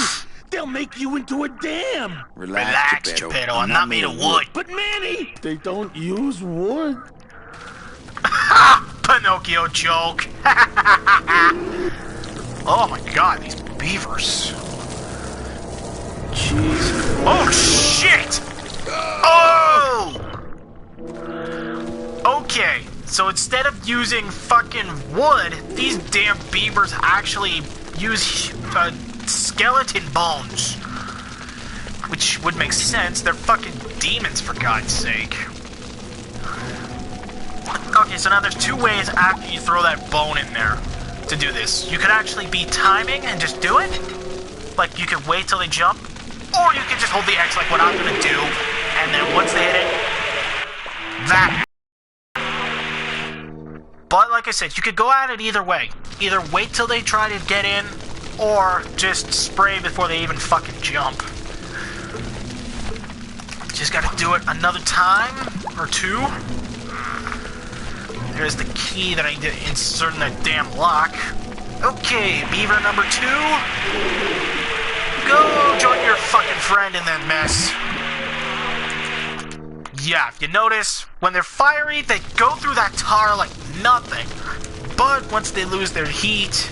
They'll make you into a dam. Relax, Geppetto. I'm not made of wood. But Manny, they don't use wood. Pinocchio joke. Oh my god, these beavers. Jeez. Oh shit! Oh! Okay, so instead of using fucking wood, these damn beavers actually use skeleton bones. Which would make sense, they're fucking demons for God's sake. Okay, so now there's two ways after you throw that bone in there to do this. You could actually be timing and just do it. Like, you could wait till they jump. Or you could just hold the X like what I'm gonna do. And then once they hit it, that. But like I said, you could go at it either way. Either wait till they try to get in, or just spray before they even fucking jump. Just gotta do it another time, or two. There's the key that I need to insert in that damn lock. Okay, beaver number 2. Go join your fucking friend in that mess. Yeah, if you notice, when they're fiery, they go through that tar like nothing. But once they lose their heat,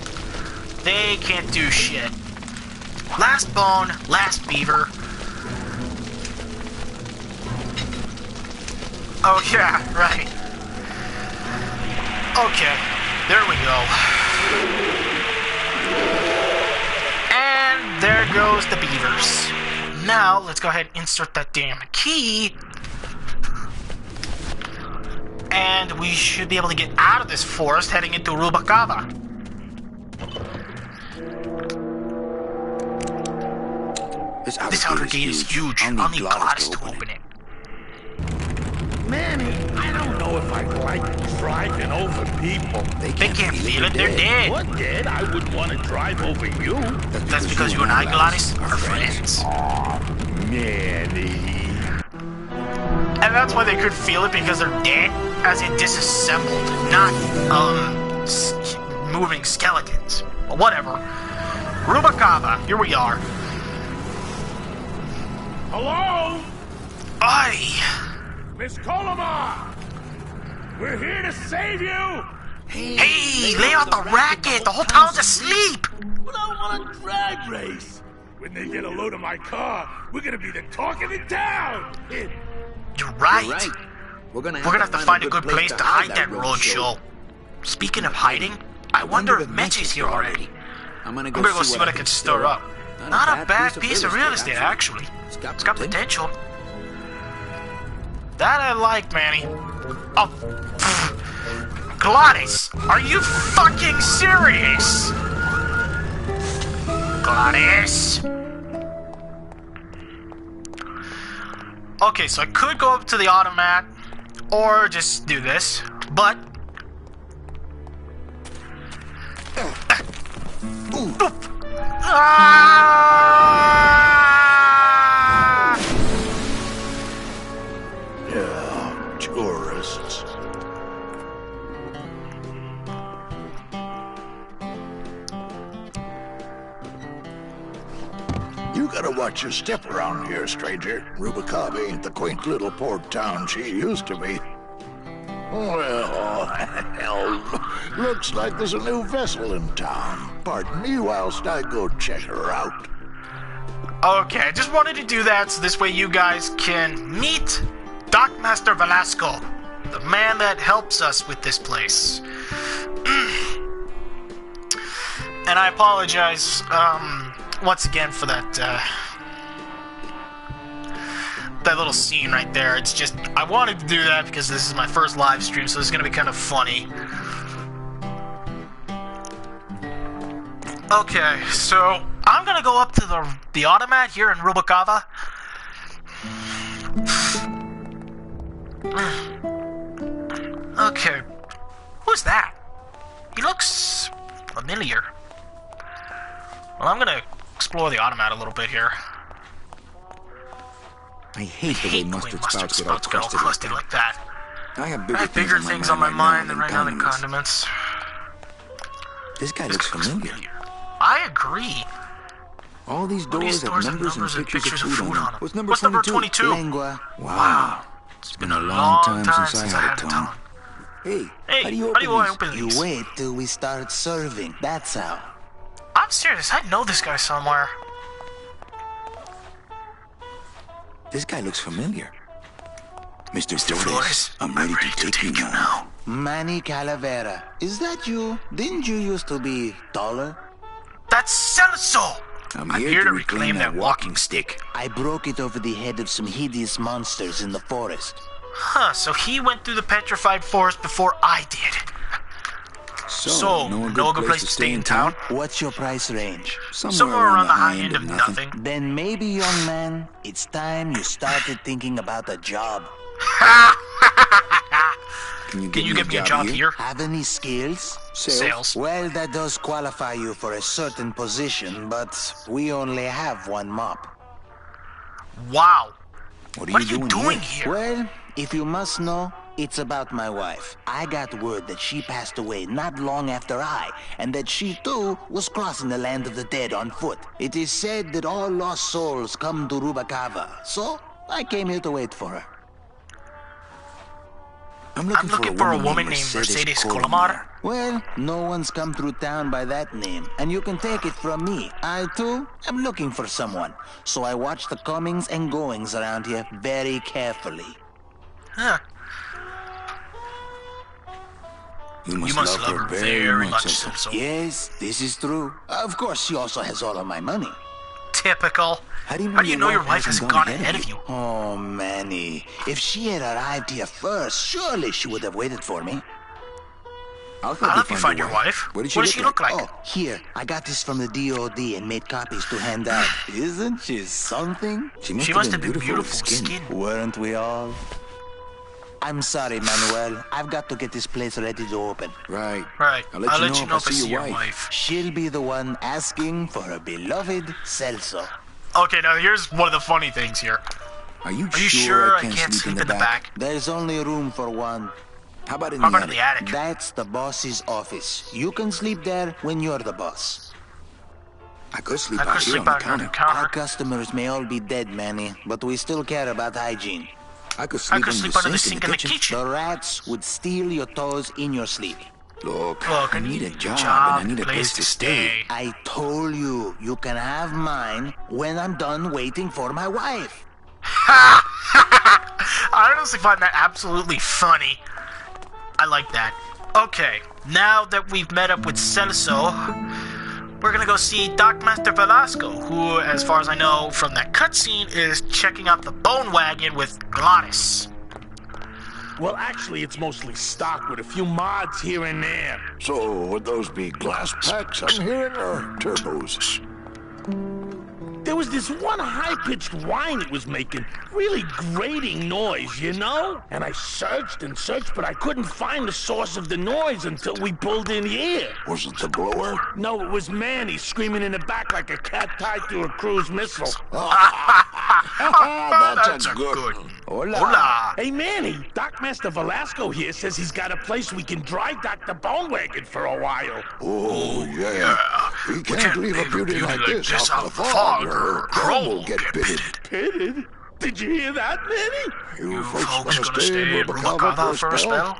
they can't do shit. Last bone, last beaver. Oh yeah, right. Okay, there we go. And there goes the beavers. Now, let's go ahead and insert that damn key. And we should be able to get out of this forest heading into Rubacava. This outer gate is huge. I'll need Glottis to open it. Manny, I don't know if I like driving over people. They can't feel it, they're dead. What dead? I wouldn't want to drive over you. That's because you and I, Glottis, are friends. Aw, Manny. And that's why they could feel it, because they're dead, as in disassembled, not, moving skeletons. But whatever. Rubacava, here we are. Hello? Aye. Miss Colomar! We're here to save you! Hey, lay out the racket! The whole town's asleep! But I want a drag race! When they get a load of my car, we're gonna be the talk of the town! You're right. We're gonna have to find a good place to hide that road show. Speaking of hiding, I wonder if Mitch is here already. I'm gonna go see what I can stir up. Not a bad piece of real estate, actually. It's got potential. That I like, Manny. Oh, Gladys, are you fucking serious? Gladys. Okay, so I could go up to the automat, or just do this, but... Yeah, tourists. You gotta watch your step around here, stranger. Rubicava ain't the quaint little port town she used to be. Well, hell, looks like there's a new vessel in town. Pardon me whilst I go check her out. Okay, I just wanted to do that so this way you guys can meet Dockmaster Velasco, the man that helps us with this place. And I apologize, once again for that, that little scene right there. It's just, I wanted to do that because this is my first live stream, so it's gonna be kind of funny. Okay, so I'm gonna go up to the automat here in Rubicava. Okay, who's that? He looks familiar. Well, I'm gonna explore the automat a little bit here. I hate the way mustard spouts get all crusted like that. I have bigger things on my mind than right now than condiments. This guy looks familiar. I agree. All these doors have numbers and pictures of food on them. What's number 22? Lengua. Wow. It's been a long time since I had a tongue. Hey, how do you open these? You wait till we start serving. That's how. I'm serious. I know this guy somewhere. This guy looks familiar. Mr. Flores, I'm ready to take you now. Manny Calavera. Is that you? Didn't you used to be taller? That's Celso! I'm here to reclaim that walking stick. I broke it over the head of some hideous monsters in the forest. Huh, so he went through the petrified forest before I did. So know a good place to stay in town? What's your price range? Somewhere around the high end of nothing. Then maybe, young man, it's time you started thinking about a job. Can you get me a job here? Have any skills? Sales. Well, that does qualify you for a certain position, but we only have one mop. Wow. What are you doing here? Well, if you must know, it's about my wife. I got word that she passed away not long after I, and that she too was crossing the land of the dead on foot. It is said that all lost souls come to Rubicava, so I came here to wait for her. I'm looking for a woman named Mercedes Colomar. Well, no one's come through town by that name, and you can take it from me. I, too, am looking for someone, so I watch the comings and goings around here very carefully. Huh. You must love her very much, so. Yes, this is true. Of course, she also has all of my money. Typical. How do you know your wife hasn't gone ahead of you? Oh, Manny. If she had arrived here first, surely she would have waited for me. I'll help you find your wife. What does she look like? Oh, here. I got this from the DOD and made copies to hand out. Isn't she something? She must have been beautiful with skin. Weren't we all? I'm sorry, Manuel. I've got to get this place ready to open. Right. I'll let you know if I see your wife. She'll be the one asking for her beloved Celso. Okay, now here's one of the funny things here. Are you sure I can't sleep in the back? There's only room for one. How about in the attic? That's the boss's office. You can sleep there when you're the boss. I could sleep out here on the counter. Our customers may all be dead, Manny, but we still care about hygiene. I could sleep under the sink in the kitchen. The rats would steal your toes in your sleep. Look, I need a job and I need a place to stay. I told you, you can have mine when I'm done waiting for my wife. I honestly find that absolutely funny. I like that. Okay, now that we've met up with Celso, we're gonna go see Dockmaster Velasco, who, as far as I know from that cutscene, is checking out the bone wagon with Gladys. Well, actually, it's mostly stock with a few mods here and there. So, would those be glass packs I'm hearing, or turbos? There was this one high-pitched whine it was making. Really grating noise, you know? And I searched and searched, but I couldn't find the source of the noise until we pulled in here. Was it the blower? No, it was Manny screaming in the back like a cat tied to a cruise missile. That's a good one. Hola. Hey, Manny, Dockmaster Velasco here says he's got a place we can dry dock the bone wagon for a while. Oh, yeah. We can't leave a beauty like this out in the fog, or her chrome will get pitted. Pitted? Did you hear that, Manny? You folks gonna stay in Rubacava for a spell?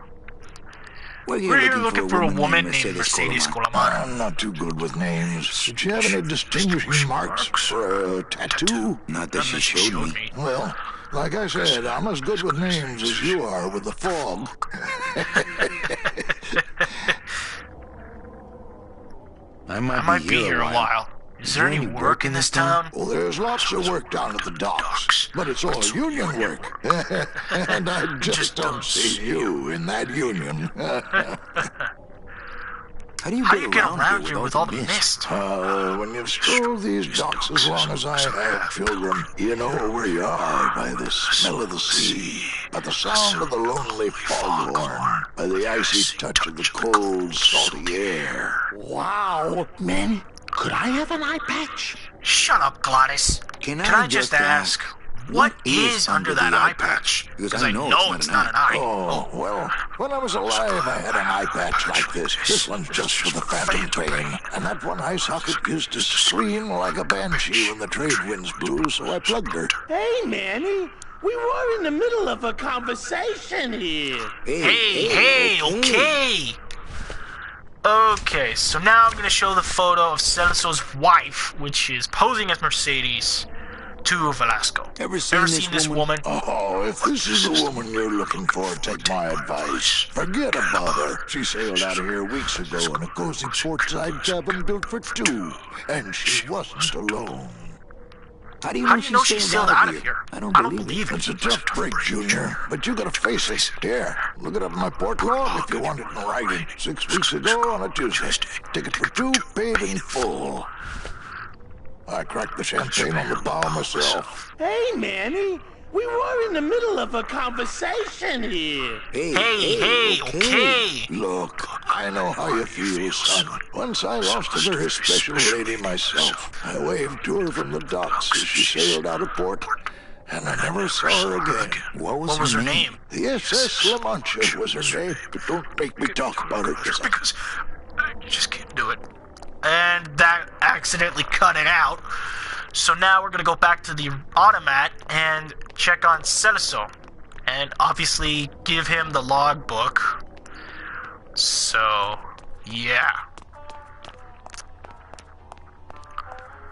We're here looking for a woman named Mercedes Colamar. I'm not too good with names. Did you have any distinguishing marks for a tattoo? Not that she showed me. Well, like I said, I'm as good with names as you are with the fog. I might be here a while. Is there any work in this town? Well, there's lots of work down at the docks, but it's all union work. And I just don't see you in that union. How do you get around here with all the mist? When you've strolled these docks as long as I have, Pilgrim, you know where you are by the smell of the sea, by the sound of the lonely foghorn, by the icy touch of the cold, salty air. Wow, Manny. Could I have an eye patch? Shut up, Gladys. Can I just ask, what is under that eye patch? Because I know it's not an eye. Oh, well, when I was alive, I had an eye patch like this. This one's just for the phantom pain. And that one eye socket used to scream like a banshee when the trade winds blew, so I plugged her. Hey, Manny. We were in the middle of a conversation here. Hey, okay. Okay, so now I'm going to show the photo of Celso's wife, which is posing as Mercedes, to Velasco. Ever seen this woman? Oh, if this is the woman you're looking for, take my advice. Forget about her. She sailed out of here weeks ago in a cozy portside cabin built for two. And she wasn't alone. How do you know she sailed out of here? I don't believe it. It's a tough break, Junior. But you gotta face it. Here, look it up in my port log if you want it in writing. 6 weeks ago on a Tuesday. Ticket for two, paid in full. I cracked the champagne on the bow myself. Hey, Manny. We were in the middle of a conversation here. Hey, okay. Look, I know how you feel, son. Once I lost a very special lady myself. I waved to her from the docks as she sailed out of port, and I never saw her again. What was her name? The SS La Mancha was her name, but don't make me talk about her. Just because I just can't do it. And that accidentally cut it out. So now we're going to go back to the automat and check on Celso. And obviously give him the logbook. So, yeah.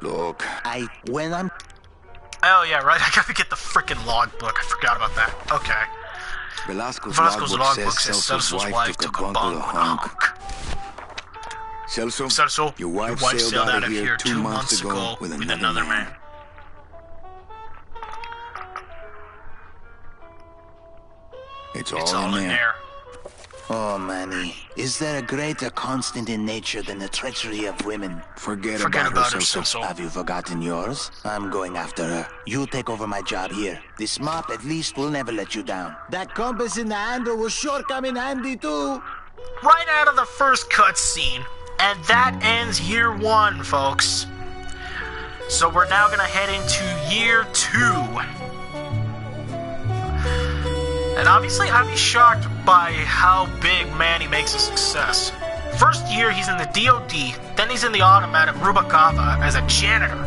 Look. Oh yeah, right, I gotta get the frickin' logbook. I forgot about that. Okay. Velasco's logbook says Celso's wife took a bunk with a hunk. Celso, your wife sailed out of here 2 months ago with another man. It's all in there. Oh, Manny, is there a greater constant in nature than the treachery of women? Forget about her, Celso. Have you forgotten yours? I'm going after her. You take over my job here. This mop at least will never let you down. That compass in the handle will sure come in handy too. Right out of the first cutscene. And that ends year 1, folks. So we're now gonna head into year 2. And obviously, I'd be shocked by how big Manny makes a success. First year, he's in the DOD, then he's in the automat at Rubacava as a janitor.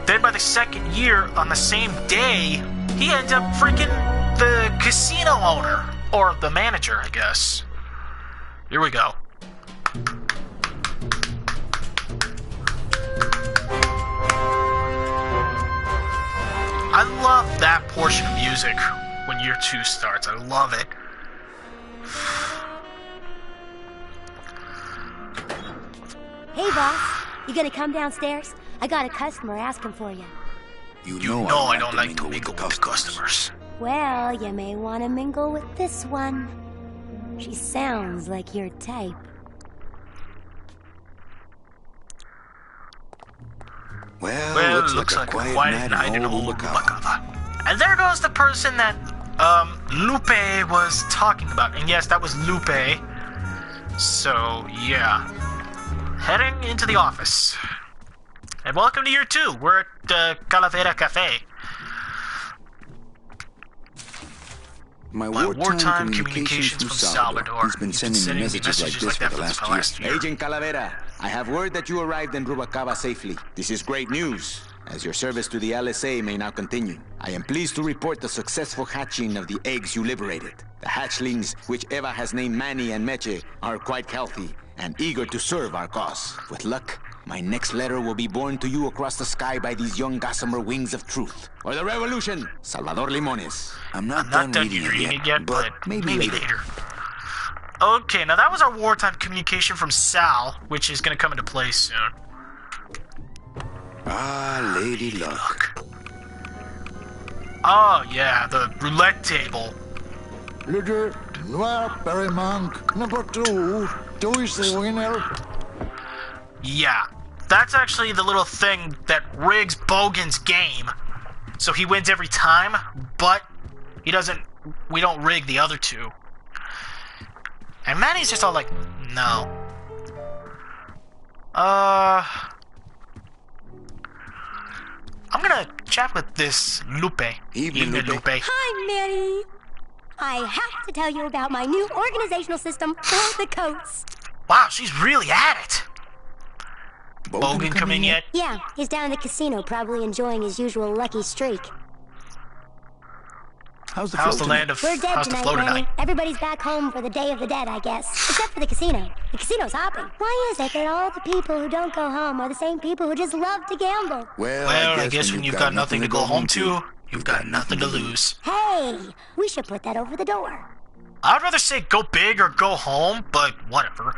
Then by the second year, on the same day, he ends up freaking the casino owner. Or the manager, I guess. Here we go. I love that portion of music when year 2 starts. I love it. Hey, boss. You gonna come downstairs? I got a customer asking for you. You know I don't like to mingle with customers. Well, you may want to mingle with this one. She sounds like your type. Well, looks like a quiet night in old Rubacava. And there goes the person that Lupe was talking about. And yes, that was Lupe. So, yeah. Heading into the office. And welcome to year 2. We're at Calavera Cafe. My wartime communications from Salvador. He's been sending me messages like this for the last year. Agent Calavera, I have word that you arrived in Rubacava safely. This is great news, as your service to the LSA may now continue. I am pleased to report the successful hatching of the eggs you liberated. The hatchlings, which Eva has named Manny and Meche, are quite healthy and eager to serve our cause. With luck, my next letter will be borne to you across the sky by these young gossamer wings of truth. Or the revolution, Salvador Limones. I'm not done reading it yet, but maybe later. Okay, now that was our wartime communication from Sal, which is going to come into play soon. Ah, Lady Luck. Oh, yeah, the roulette table. Leader, Noir Perrimanque, number 2. 2 is the winner. Yeah, that's actually the little thing that rigs Bogan's game. So he wins every time, but we don't rig the other 2. And Manny's just all like, no. I'm gonna chat with this Lupe. Evening, Lupe. Hi, Manny. I have to tell you about my new organizational system for the coats. Wow, she's really at it. Bogan come in yet? Yeah, he's down in the casino, probably enjoying his usual lucky streak. How's the We're dead tonight, Manny. Everybody's back home for the Day of the Dead, I guess. Except for the casino. The casino's hopping. Why is it that all the people who don't go home are the same people who just love to gamble? Well, I guess when you've got nothing to go home to, you've got nothing to lose. Hey, we should put that over the door. I'd rather say go big or go home, but whatever.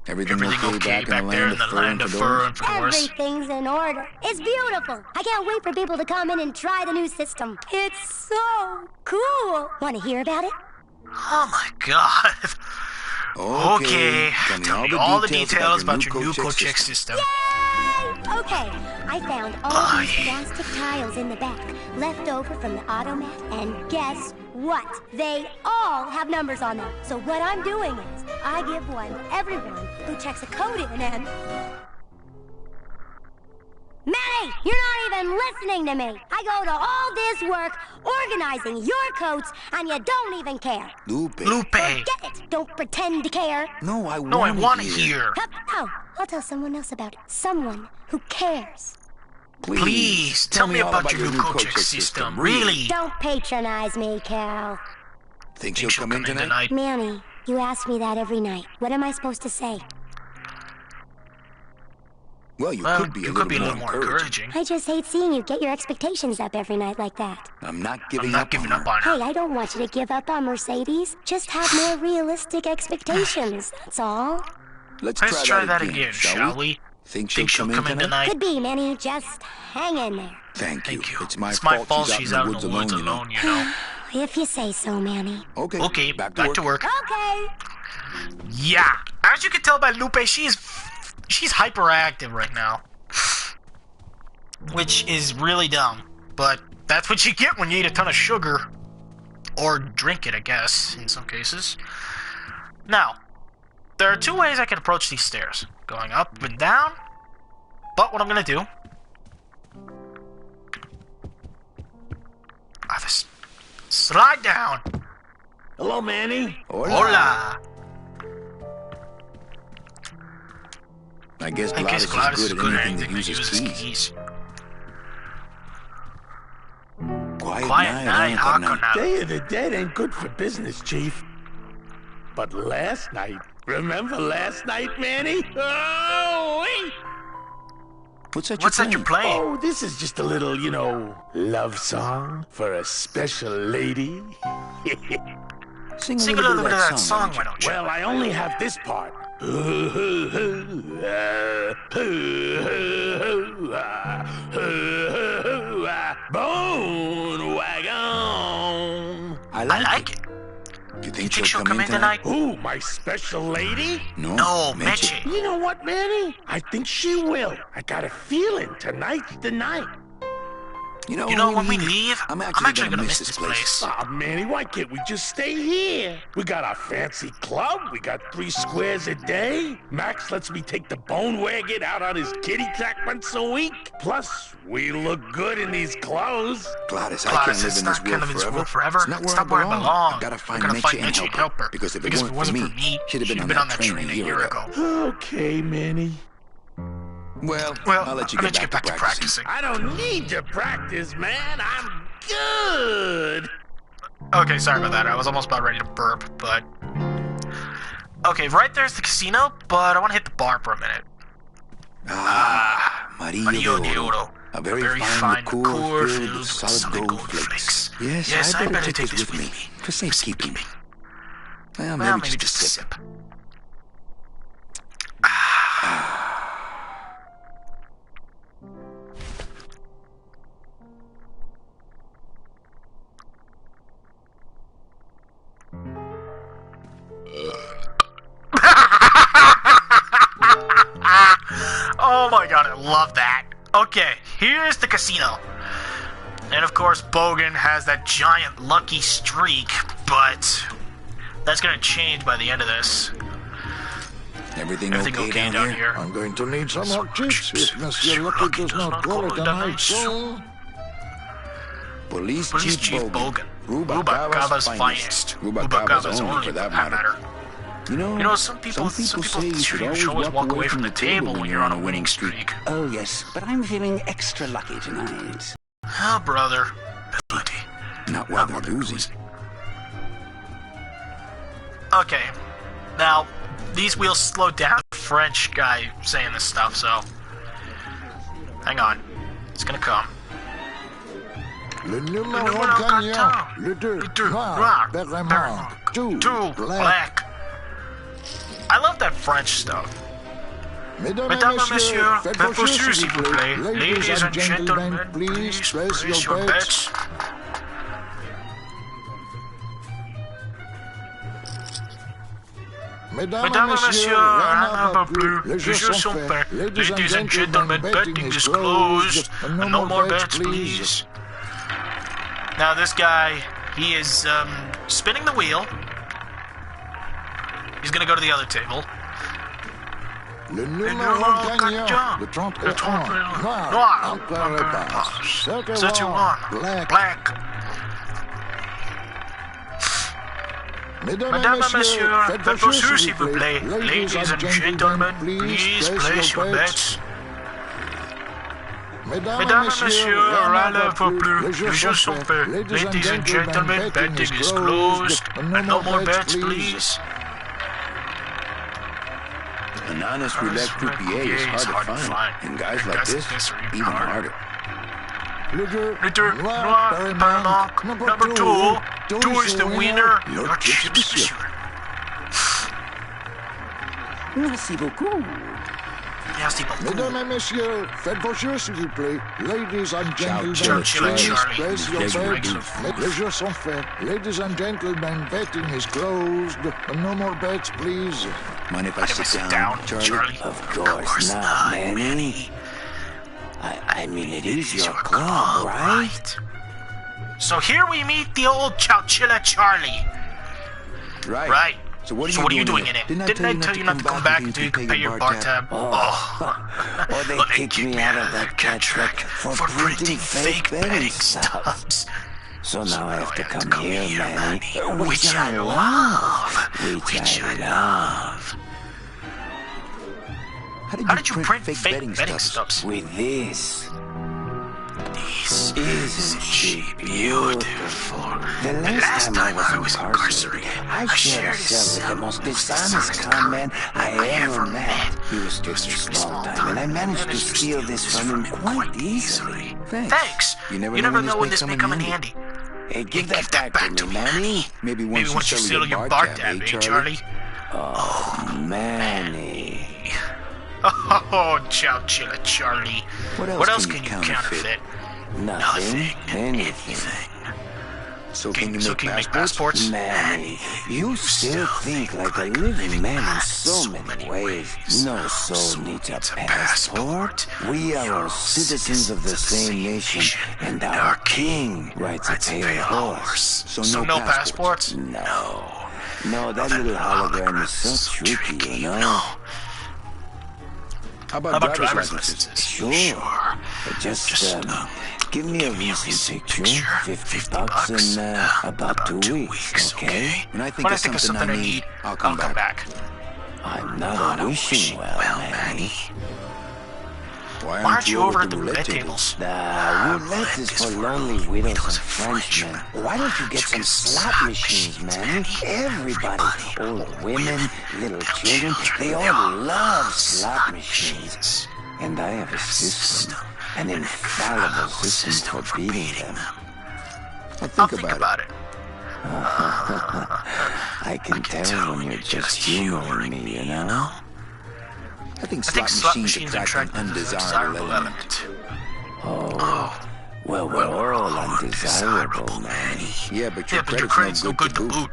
Everything okay back there in the land of fur and fedora? Everything's in order. It's beautiful. I can't wait for people to come in and try the new system. It's so cool. Want to hear about it? Oh my god. Okay. Tell me all the details about your new Kochek system. Yay! Okay, I found all these plastic tiles in the back, left over from the automat, and guess what? They all have numbers on them. So what I'm doing is, I give one to everyone who checks a code in and... Manny, you're not even listening to me. I go to all this work organizing your coats, and you don't even care. Lupe. Forget it. Don't pretend to care. No, I want to hear. Oh, I'll tell someone else about it. Someone who cares. Please tell me about your new Kochek system. Really? Don't patronize me, Cal. Think she'll come in tonight? Manny, you ask me that every night. What am I supposed to say? Well, you could be a little more encouraging. I just hate seeing you get your expectations up every night like that. I'm not giving up on her. Hey, I don't want you to give up on Mercedes. Just have more realistic expectations, that's all. Let's try that again, shall we? Think she'll come in tonight? Could be, Manny. Just hang in there. Thank you. It's my fault she's out in the woods alone, you know. If you say so, Manny. Okay, back to work. Okay. Yeah, as you can tell by Lupe, she's hyperactive right now, which is really dumb, but that's what you get when you eat a ton of sugar, or drink it, I guess, in some cases. Now, there are 2 ways I can approach these stairs, going up and down, but what I'm going to do, I just slide down. Hello, Manny. Hola. I guess Gladys is good at anything that uses keys. Quiet night, Hakonat. Day of the Dead ain't good for business, Chief. But last night, remember last night, Manny? Oh, wait! What's that you're playing? Oh, this is just a little, love song for a special lady. Sing a little bit of that song, why don't you? Well, I only have this part. Bone wagon. I like it. You think she'll come in tonight? Who, my special lady? No, Mitchie. You know what, Manny? I think she will. I got a feeling tonight's the night. You know, when we leave, I'm actually gonna miss this place. Aw, Manny, why can't we just stay here? We got our fancy club, we got 3 squares a day. Max lets me take the bone wagon out on his kitty track once a week. Plus, we look good in these clothes. Gladys, I can't live in this world forever. It's not where I belong. I gotta find Mitchie and help her. Because if it wasn't for me, she'd have been on that train a year ago. Okay, Manny. Well, I'll let you get back to practicing. I don't need to practice, man. I'm good. Okay, sorry about that. I was almost about ready to burp, but... Okay, right there's the casino, but I want to hit the bar for a minute. Marillo de Oro. A very fine liqueur filled with solid gold flakes. Yes, I better take this with me for safekeeping. Well, maybe just a sip. Oh my god, I love that. Okay, here's the casino. And of course, Bogan has that giant lucky streak, but that's gonna change by the end of this. Everything okay down here? I'm going to need some more chips if Monsieur Lucky does not call it a night soon. Police Chief Bogan. Rubacava's finest. Rubacava's only, for that matter. You know, some people say you should always walk away from the table when you're on a winning streak. Oh, yes, but I'm feeling extra lucky tonight. Oh, brother. Not while they're losing. Okay, now, these wheels slow down. The French guy saying this stuff, so... Hang on. It's gonna come. Le numéro gagnant, le 2 noir, Berlemont, 2 black. I love that French stuff. Mesdames et messieurs, faites vos jeux, s'il vous plaît. Ladies and gentlemen, please place your bets. Mesdames et messieurs, rien ne va plus. Les jeux sont faits. Ladies and gentlemen, betting is closed. No more bets, please. Now this guy, he is spinning the wheel. He's gonna go to the other table. Le numéro gagnant, le 31, noir, encore le passe. 71, black. Mesdames et messieurs, faites vos jeux, s'il vous plaît. Ladies and gentlemen, please place your bets. Mesdames et messieurs, rien ne va plus. Les jeux sont faits. Ladies and gentlemen, betting is closed. No more bets, please. An honest roulette croupier is hard to find, and guys like this, even harder. Le 2, noir, Paramount, number 2. 2 is the winner. Your chips, monsieur. Merci beaucoup. Merci beaucoup. Mesdames et messieurs, faites vos jeux, s'il vous plaît. Ladies and gentlemen, Charlie. place your bets. Les jeux sont faits. Ladies and gentlemen, betting is closed. No more bets, please. Mind if I sit down, Charlie? Of course not, Manny. I mean, it is your club, right? So here we meet the old Chowchilla Charlie. Right. So what are you doing in it? Didn't I tell you not to come back until you can pay your bar tab? Or they kicked me out of that cat track for printing fake betting stubs. So now I have to come here, Manny. Which I love. How did you print fake betting stubs? With this. These. Isn't she beautiful? The last time I was incarcerated, I shared a cell with the most dishonest con man I ever met. He was just a small time, and I managed to steal this from him quite easily. Thanks. You never know when this may come in handy. Hey, give that back to me, Manny. Maybe once you settle your bar tab, Charlie? Oh, Manny. Oh, Chowchilla Charlie. What else can you counterfeit? Nothing. Anything. So can you make passports? Manny, you still think like a living man in so many ways. No soul needs a passport. We are all citizens of the same nation, and our king rides a pale horse. So no passports? No, that little hologram is so tricky, you know? How about driver's licenses? Sure. But just give me a recent picture, $50 in about 2 weeks, okay? When I think of something I need, I'll come back. I'm not a wishing well, Manny. Why aren't you over at the roulette tables? Roulette is for lonely widows and Frenchmen. Why don't you get some slot machines, man? Everybody, old women, little children, they all love slot machines. And I have a system, an infallible system for beating them. I'll think about it. I can tell when you're just humoring me, you know? I think slot machines attract an undesirable element. Oh, well, we're all undesirable, man. Yeah, but your credit's no good to boot.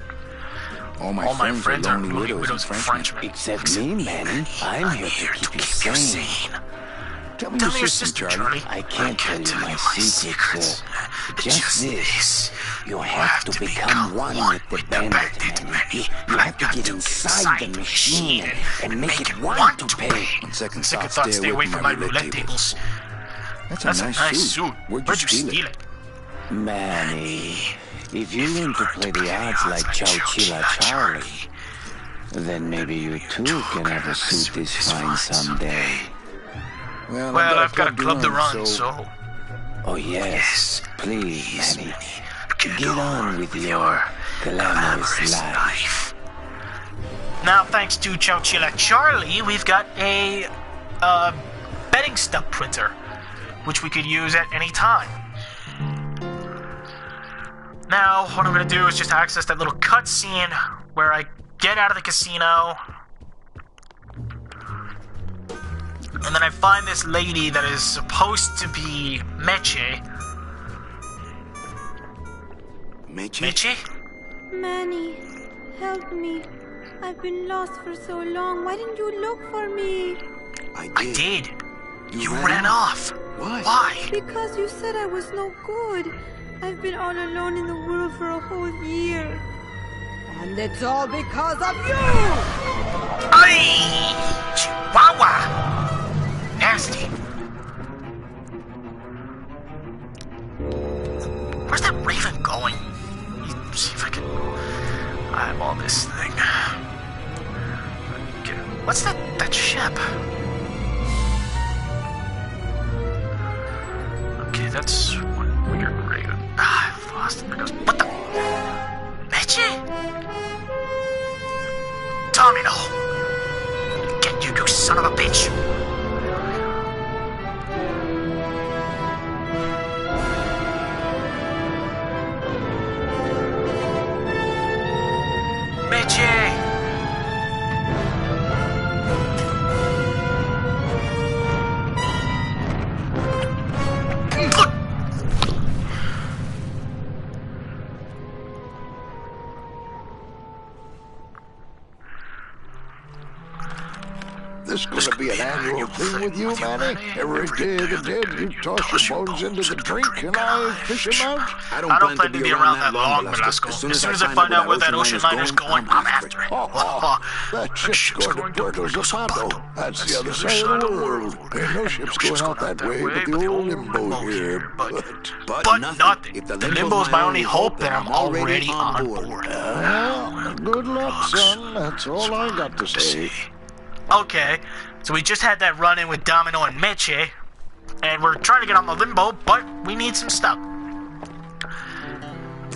All my friends are lonely widows and Frenchmen. Except me, Manny. I'm here to keep you sane. Tell me your system, Charlie. I can't tell you my secrets, just this. You have to become one with the bandit, man. You have to get inside the machine and make it want to pay. On second thought, stay away from my roulette tables. That's a nice suit. Where'd you steal it? Manny, if you learn to play the odds like Chowchilla Charlie, then maybe you too can have a suit this fine someday. Well, I've got a club to run, so... Oh, yes. Please, Manny. Get on with your glamorous life. Now, thanks to Chowchilla Charlie, we've got a betting stub printer, which we could use at any time. Now, what I'm going to do is just access that little cutscene where I get out of the casino... And then I find this lady that is supposed to be Meche. Meche? Manny, help me. I've been lost for so long. Why didn't you look for me? I did. You ran off. What? Why? Because you said I was no good. I've been all alone in the world for a whole year. And it's all because of you! Aye! Chihuahua! Nasty. Where's that raven going? Let's see if I can eyeball this thing. Okay. What's that ship? Okay, that's one weird raven. I've lost it. What the? Meche? Domino! Get you son of a bitch! This going to be an annual thing with you, Manny? Every day of the dead, you toss your bones into the drink and I fish them out? I don't plan to be around that long, Velasco. As soon as I find out where that ocean liner's going, I'm after it. That ship's going to Puerto Zapato. That's the other side of the world. Ain't no ships going out that way but the old limbo here. But nothing. If the limbo's my only hope, then I'm already on board. Good luck, son. That's all I got to say. Okay, so we just had that run-in with Domino and Meche. And we're trying to get on the limbo, but we need some stuff.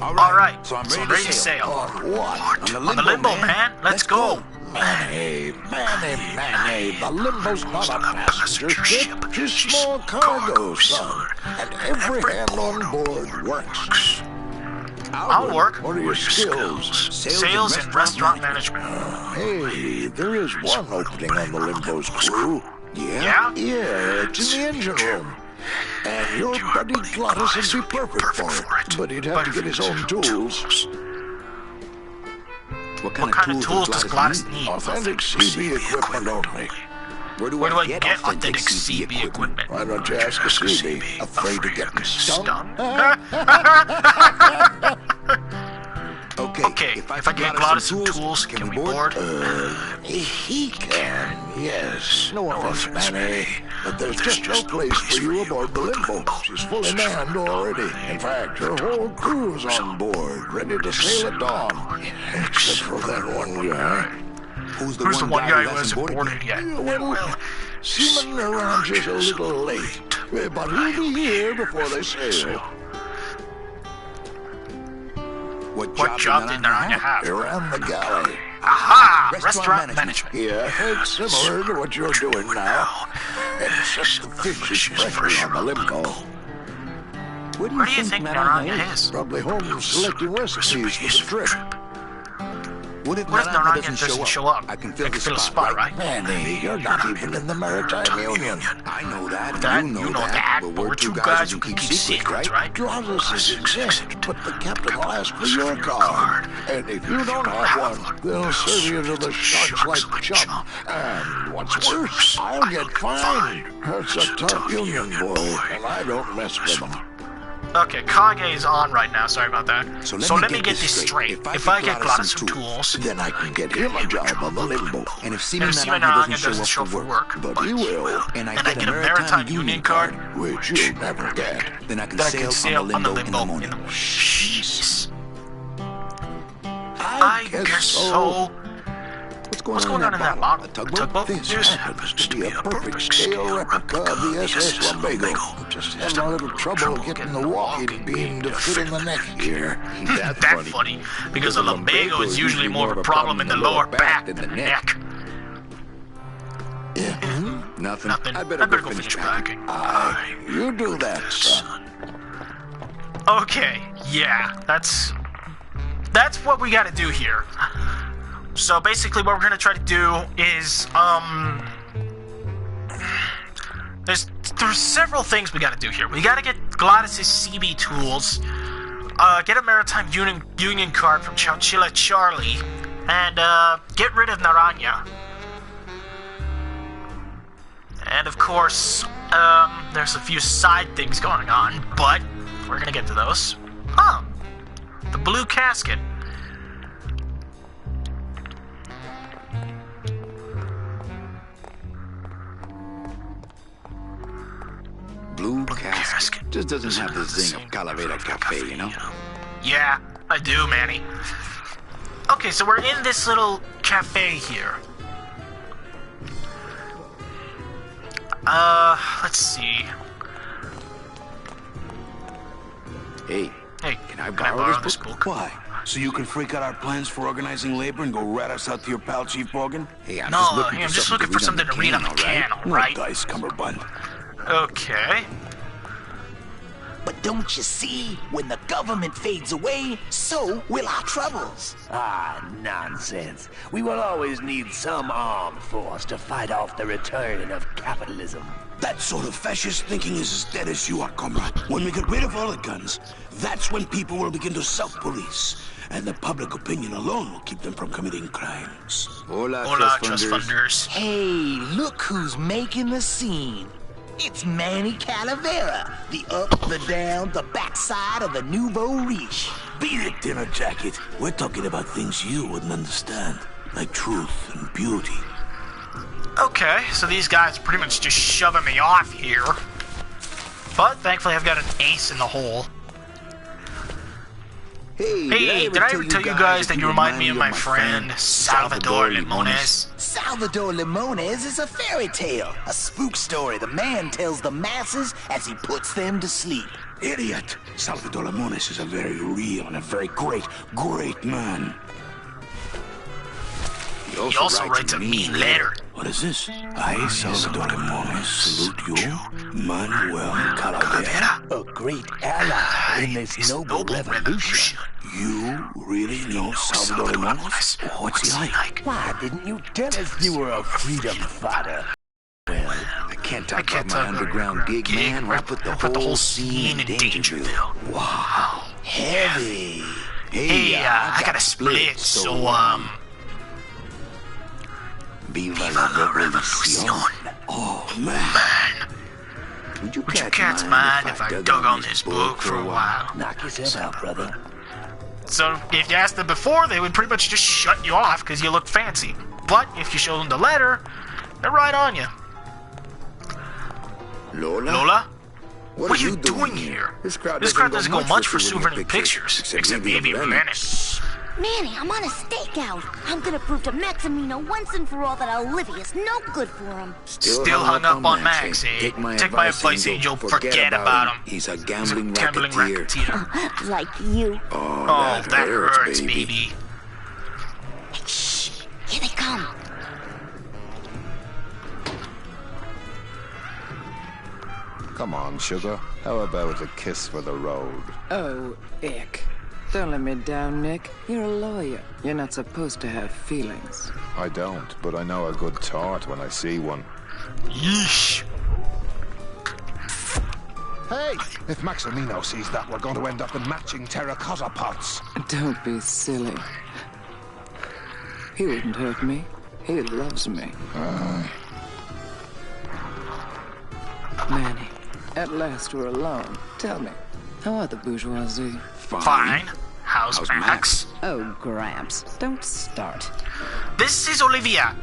Alright, so I'm ready to sail. On what? On the limbo, man. Let's go. Manny, the limbo's not a passenger ship. It's small cargo, son. And every hand on board works. I'll work. What are your skills? Sales and restaurant management. Hey, there is one opening on the limbo's crew. Yeah? Yeah, it's in the engine room. And your buddy Glottis would be perfect for it. But he'd have to get his own tools. What kind of tools does Glottis need? Authentic CB equipment only. Where do I get authentic CB equipment? Why don't you ask a CB? Afraid of getting stung? Okay, if I get Glottis some tools, can we board? He can, yes. No offense, Manny. But there's just no place for you aboard the limbo. She's fully manned already. In fact, her whole crew's on board, ready to sail at dawn. Except for that one guy. Who's the one guy who hasn't boarded yet? Well, Seaman Naranja's a little late, but he'll be here before they sail. What job did Naranja have? He ran the galley. Aha! Restaurant management. Yeah, it's similar to what you're doing now. Except the fish is fresh on the limbo. Where do you think Naranja is? Probably home selecting recipes for the trip. What if Naranja doesn't show up? I can fill the spot, right? Manny, you're not even in the Maritime Union. I know that. You know that. But we're two guys who can keep secrets, right? Glottis is exempt, but the captain will ask for your card. And if you don't have one, they'll serve you to the sharks like chum. And what's worse, I'll get fined. That's a tough union boy, and I don't mess with them. Okay, Kage is on right now. Sorry about that. So let me get this straight. If I get Glottis some tools, then I can get him a job on the limbo. And if Seaman Naranja doesn't show up for work, but he will, and I get a Maritime Union card, which you'll never get, then I can sail on the limbo in the morning. Jeez. I guess so. What's going on in that bottle? Tugboat? This happens to be a perfect scale replica of the SS Lumbago. Just having a little trouble getting the walking beam to fit in the neck here. That's funny, because the lumbago is usually more of a problem in the lower back than the neck. Yeah. Nothing. I better go finish packing. You do that, son. Okay, yeah, that's what we gotta do here. So basically what we're gonna try to do is, there's several things we gotta do here. We gotta get Glottis' CB tools, get a Maritime Union card from Chowchilla Charlie, and get rid of Naranja. And of course, there's a few side things going on, but we're gonna get to those. Huh, the blue casket. Blue casket. Just doesn't have the zing of Calavera Cafe, you know? Yeah, I do, Manny. Okay, so we're in this little cafe here. Let's see. Hey, can I borrow this book? Why? So you can freak out our plans for organizing labor and go rat us out to your pal, Chief Morgan? Hey, I'm just looking for something to read on the can, alright? No dice, Cumberbund. Okay. But don't you see, when the government fades away, so will our troubles. Ah, nonsense. We will always need some armed force to fight off the return of capitalism. That sort of fascist thinking is as dead as you are, comrade. When we get rid of all the guns, that's when people will begin to self-police. And the public opinion alone will keep them from committing crimes. Hola, trust funders. Hey, look who's making the scene. It's Manny Calavera, the up, the down, the backside of the nouveau riche. Beat it, dinner jacket. We're talking about things you wouldn't understand, like truth and beauty. Okay, so these guys are pretty much just shoving me off here. But thankfully I've got an ace in the hole. Hey, did I ever tell you guys that you remind me of my friend, Salvador Limones? Salvador Limones is a fairy tale, a spook story the man tells the masses as he puts them to sleep. Idiot! Salvador Limones is a very real and a very great man. He also writes a mean letter. What is this? I, Salvador Limones, salute you, Manuel Calavera, a great ally in this noble revolution. You really know Salvador Limones? What's he like? Why didn't you tell us you were a freedom fighter? Well, I can't talk about my underground gig, man. I put the whole scene in Dangerville. Wow. Heavy. Hey, I got a split, so, Viva la revolución. Oh, man. Would you cats mind if I dug on this book for a while? Knock yourself out, brother. So, if you asked them before, they would pretty much just shut you off because you look fancy. But if you show them the letter, they're right on you. Lola? What are you doing here? This crowd doesn't go much for souvenir pictures, except maybe Manny. Manny, I'm on a stakeout. I'm gonna prove to Maximino once and for all that Olivia's no good for him. Still hung up on Max, eh? Take my advice and you'll forget about him. He's a gambling racketeer. Like you. Oh, that hurts, baby. Hey, shh. Here they come. Come on, sugar. How about a kiss for the road? Oh, ick. Don't let me down, Nick. You're a lawyer. You're not supposed to have feelings. I don't, but I know a good tart when I see one. Yeesh. Hey! If Maximino sees that, we're going to end up in matching terracotta pots. Don't be silly. He wouldn't hurt me. He loves me. Manny, at last we're alone. Tell me, how are the bourgeoisie? Fine. How's Max? Oh, Gramps, don't start. This is Olivia.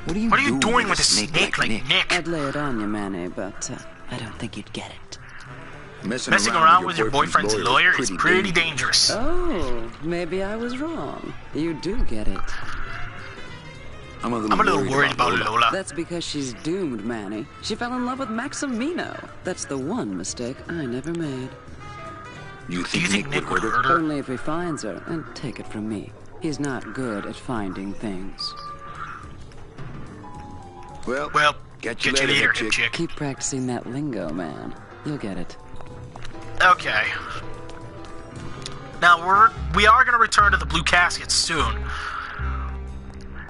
What are you doing with a snake like Nick? I'd lay it on you, Manny, but I don't think you'd get it. Messing around with your boyfriend's lawyer is pretty dangerous. Oh, maybe I was wrong. You do get it. I'm a little worried about Lola. That's because she's doomed, Manny. She fell in love with Maximino. That's the one mistake I never made. Do you think Nick would hurt her? Only if he finds her, and take it from me. He's not good at finding things. Well, get you later, chick. Keep practicing that lingo, man. You'll get it. Okay. Now, we are going to return to the Blue Casket soon.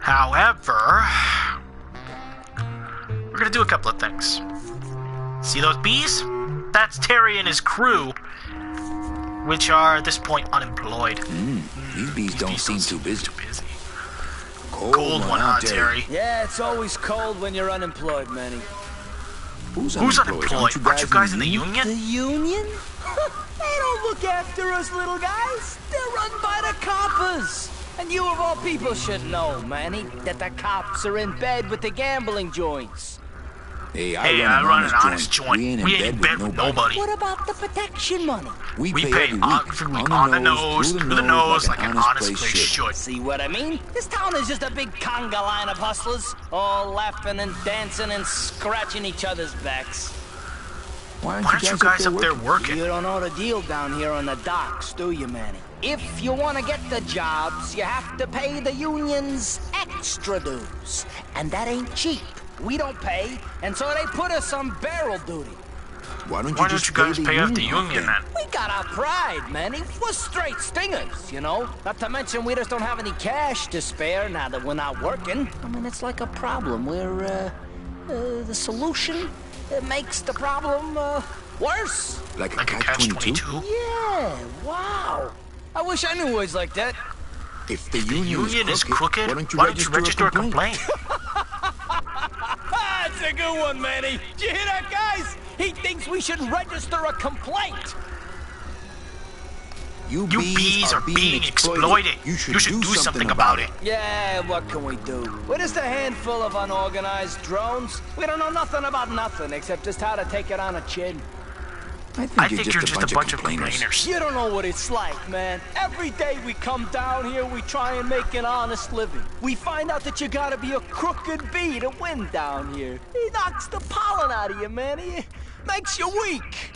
However, we're going to do a couple of things. See those bees? That's Terry and his crew, which are, at this point, unemployed. These bees don't seem too busy. Cold one, huh, Terry? Yeah, it's always cold when you're unemployed, Manny. Who's unemployed? Aren't you guys in the union? The union? They don't look after us little guys. They're run by the coppers. And you of all people should know, Manny, that the cops are in bed with the gambling joints. Hey, I run an honest joint. We ain't in bed with nobody. What about the protection money? We pay on the nose, through the nose, like an honest place should. See what I mean? This town is just a big conga line of hustlers, all laughing and dancing and scratching each other's backs. Why aren't you guys up there working? You don't know the deal down here on the docks, do you, Manny? If you want to get the jobs, you have to pay the unions extra dues. And that ain't cheap. We don't pay, and so they put us on barrel duty. Why don't you guys pay off the union, then? We got our pride, Manny. We're straight stingers, you know? Not to mention we just don't have any cash to spare now that we're not working. I mean, it's like a problem where, the solution makes the problem, worse. Like a catch-22? Yeah, wow. I wish I knew words like that. If the union is crooked, why don't you register a complaint? That's a good one, Manny. Did you hear that, guys? He thinks we should register a complaint. You bees are being exploited. You should do something about it. Yeah, what can we do? We're just a handful of unorganized drones. We don't know nothing about nothing except just how to take it on a chin. I think you're just a bunch of complainers. You don't know what it's like, man. Every day we come down here, we try and make an honest living. We find out that you gotta be a crooked bee to win down here. He knocks the pollen out of you, man. He makes you weak.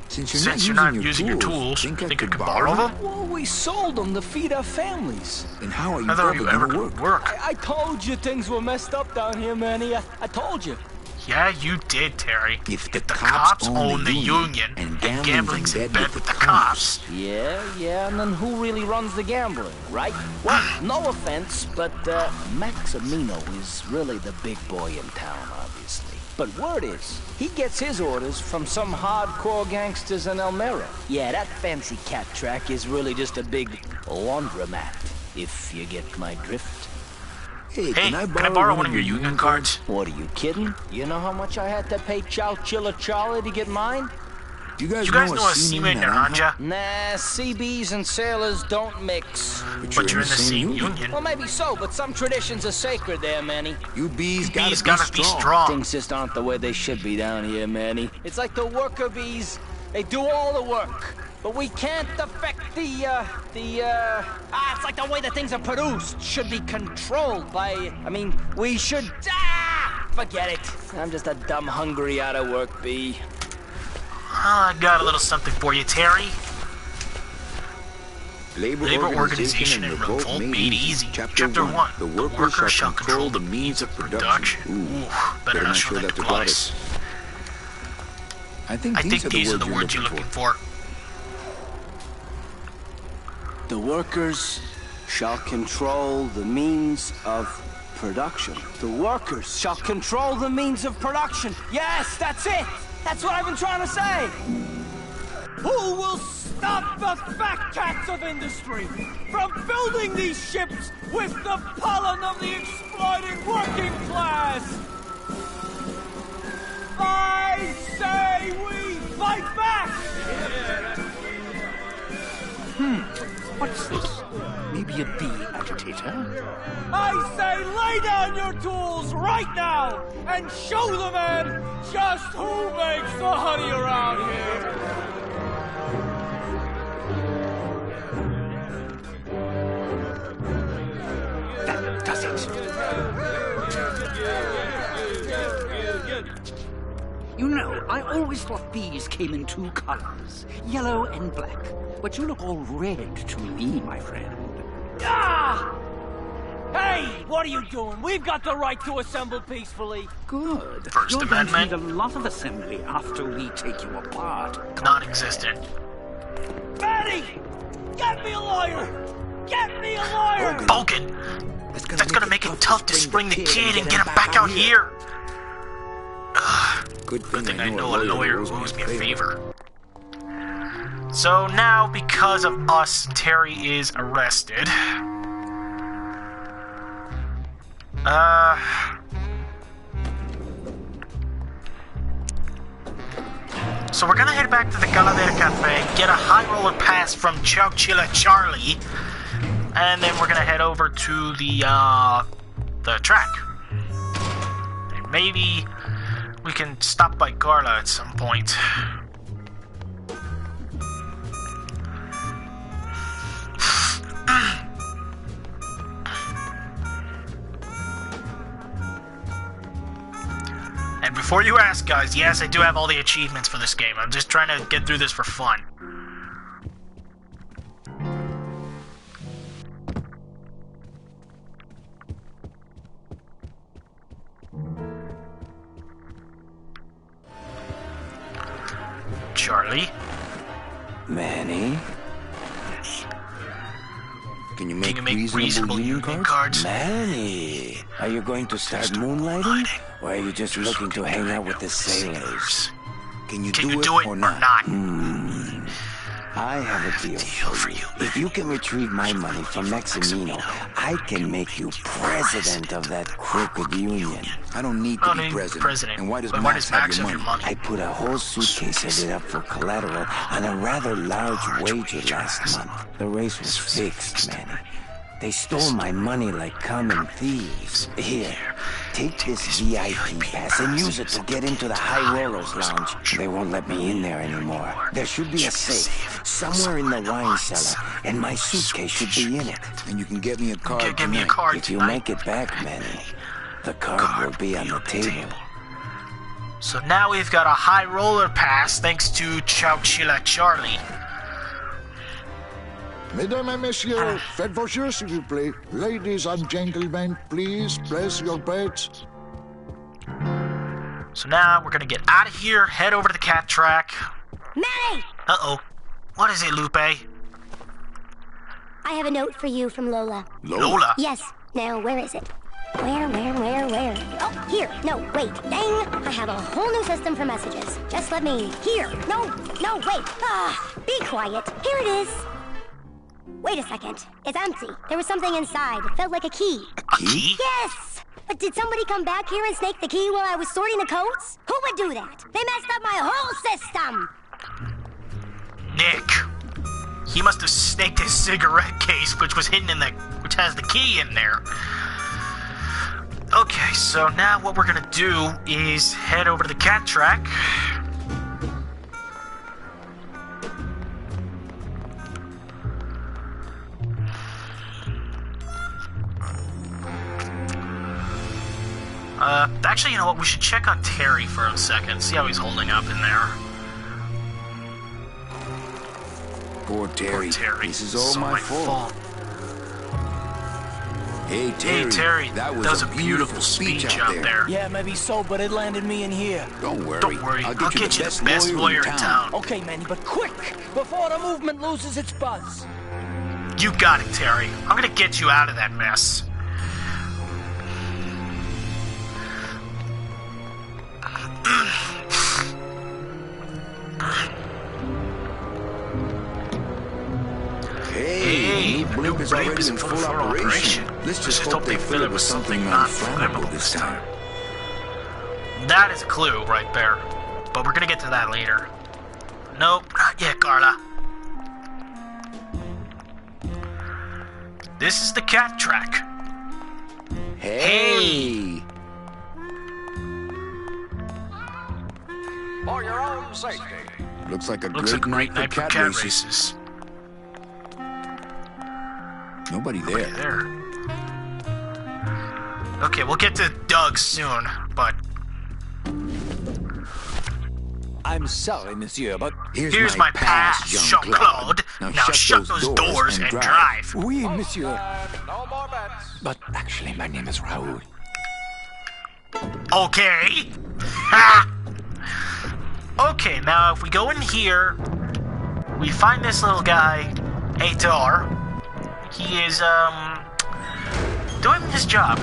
Since you're not using your tools, think I could borrow them? Well, we sold them to feed our families. Then how are you ever gonna work? I told you things were messed up down here, Manny. I told you. Yeah, you did, Terry. If the cops own the union and gambling's in bed with the cops. Yeah, and then who really runs the gambling, right? Well, no offense, but Maximino is really the big boy in town, obviously. But word is, he gets his orders from some hardcore gangsters in Elmira. Yeah, that fancy cat track is really just a big laundromat, if you get my drift. Hey, can I borrow one of your union cards? What, are you kidding? You know how much I had to pay Chow Chilla Charlie to get mine? You guys know a seaman Naranja? Nah, CBs and sailors don't mix. But you're in the same union. Well, maybe so, but some traditions are sacred there, Manny. You bees gotta be strong. Things just aren't the way they should be down here, Manny. It's like the worker bees. They do all the work. But we can't affect it's like the way that things are produced should be controlled by, we should, forget it. I'm just a dumb, hungry, out of work bee. I got a little something for you, Terry. Labor Organization and Revolt Made Easy. Chapter 1. The workers shall control the means of production. Ooh, better not show that to Gladys. I think these are the words you're looking for. The workers shall control the means of production. The workers shall control the means of production. Yes, that's it. That's what I've been trying to say. Who will stop the fat cats of industry from building these ships with the pollen of the exploited working class? I say we fight back! What's this? Maybe a bee agitator? I say lay down your tools right now and show the men just who makes the honey around here! That does it. You know, I always thought bees came in two colors, yellow and black. But you look all red to me, my friend. Ah! Hey, what are you doing? We've got the right to assemble peacefully. Good. First Amendment. You're going to need a lot of assembly after we take you apart. Non-existent. Betty! Get me a lawyer! Get me a lawyer! Vulcan! That's gonna make it tough to spring the kid and get him back out here. Good thing I know a lawyer who owes me a favor. So now, because of us, Terry is arrested. So we're gonna head back to the Galadera Cafe, get a high roller pass from Chow Chilla Charlie, and then we're gonna head over to the track. And maybe we can stop by Garla at some point. And before you ask, guys, yes, I do have all the achievements for this game. I'm just trying to get through this for fun. Charlie? Manny? Can you make reasonable union cards? Manny, are you going to start moonlighting? Or are you just looking to hang out with the sailors? Can you do it or not? I have a deal for you. If you can retrieve my money from Maximino, I can make you president of that crooked union. I don't need to be president. And why does Max have your money? I put a whole suitcase of it up for collateral on a rather large wager last month. The race was fixed, Manny. They stole my money like common thieves. Here, take this VIP pass and use it to get into the High Rollers Lounge. They won't let me in there anymore. There should be a safe somewhere in the wine cellar, and my suitcase should be in it. And you can get me a card Give me a card if you make it back, Manny, the card will be on the table. So now we've got a High Roller pass thanks to Chowchilla Charlie. Mesdames et messieurs, faites vos jeux, s'il vous plaît. Ladies and gentlemen, please place your bets. So now we're gonna get out of here, head over to the cat track. Manny! Uh-oh. What is it, Lupe? I have a note for you from Lola. Lola? Yes. Now, where is it? Where? Oh, here. No, wait. Dang. I have a whole new system for messages. Just let me... Here. No, wait. Be quiet. Here it is. Wait a second. It's empty. There was something inside. It felt like a key. A key? Yes! But did somebody come back here and snake the key while I was sorting the coats? Who would do that? They messed up my whole system! Nick. He must have snaked his cigarette case, which was hidden in the... which has the key in there. Okay, so now what we're gonna do is head over to the cat track. Actually, you know what? We should check on Terry for a second, see how he's holding up in there. Poor Terry. This is all my fault. Hey, Terry. That was a beautiful speech out there. Yeah, maybe so, but it landed me in here. Don't worry. I'll get you the best lawyer in town. Okay, Manny, but quick! Before the movement loses its buzz. You got it, Terry. I'm gonna get you out of that mess. Hey, the new blimp is in full operation. Let's just hope they fill it with something non-flammable this time. That is a clue right there. But we're gonna get to that later. Nope, not yet, Carla. This is the cat track. Hey! For your own safety. Looks like a great night for cat races. Nobody there. Okay, we'll get to Doug soon, but... I'm sorry, monsieur, but here's my pass, Jean-Claude. Now shut those doors and drive. Oui, monsieur. No more bets. But actually, my name is Raoul. Okay. Ha! Okay, now if we go in here, we find this little guy, Atar. He is, doing his job.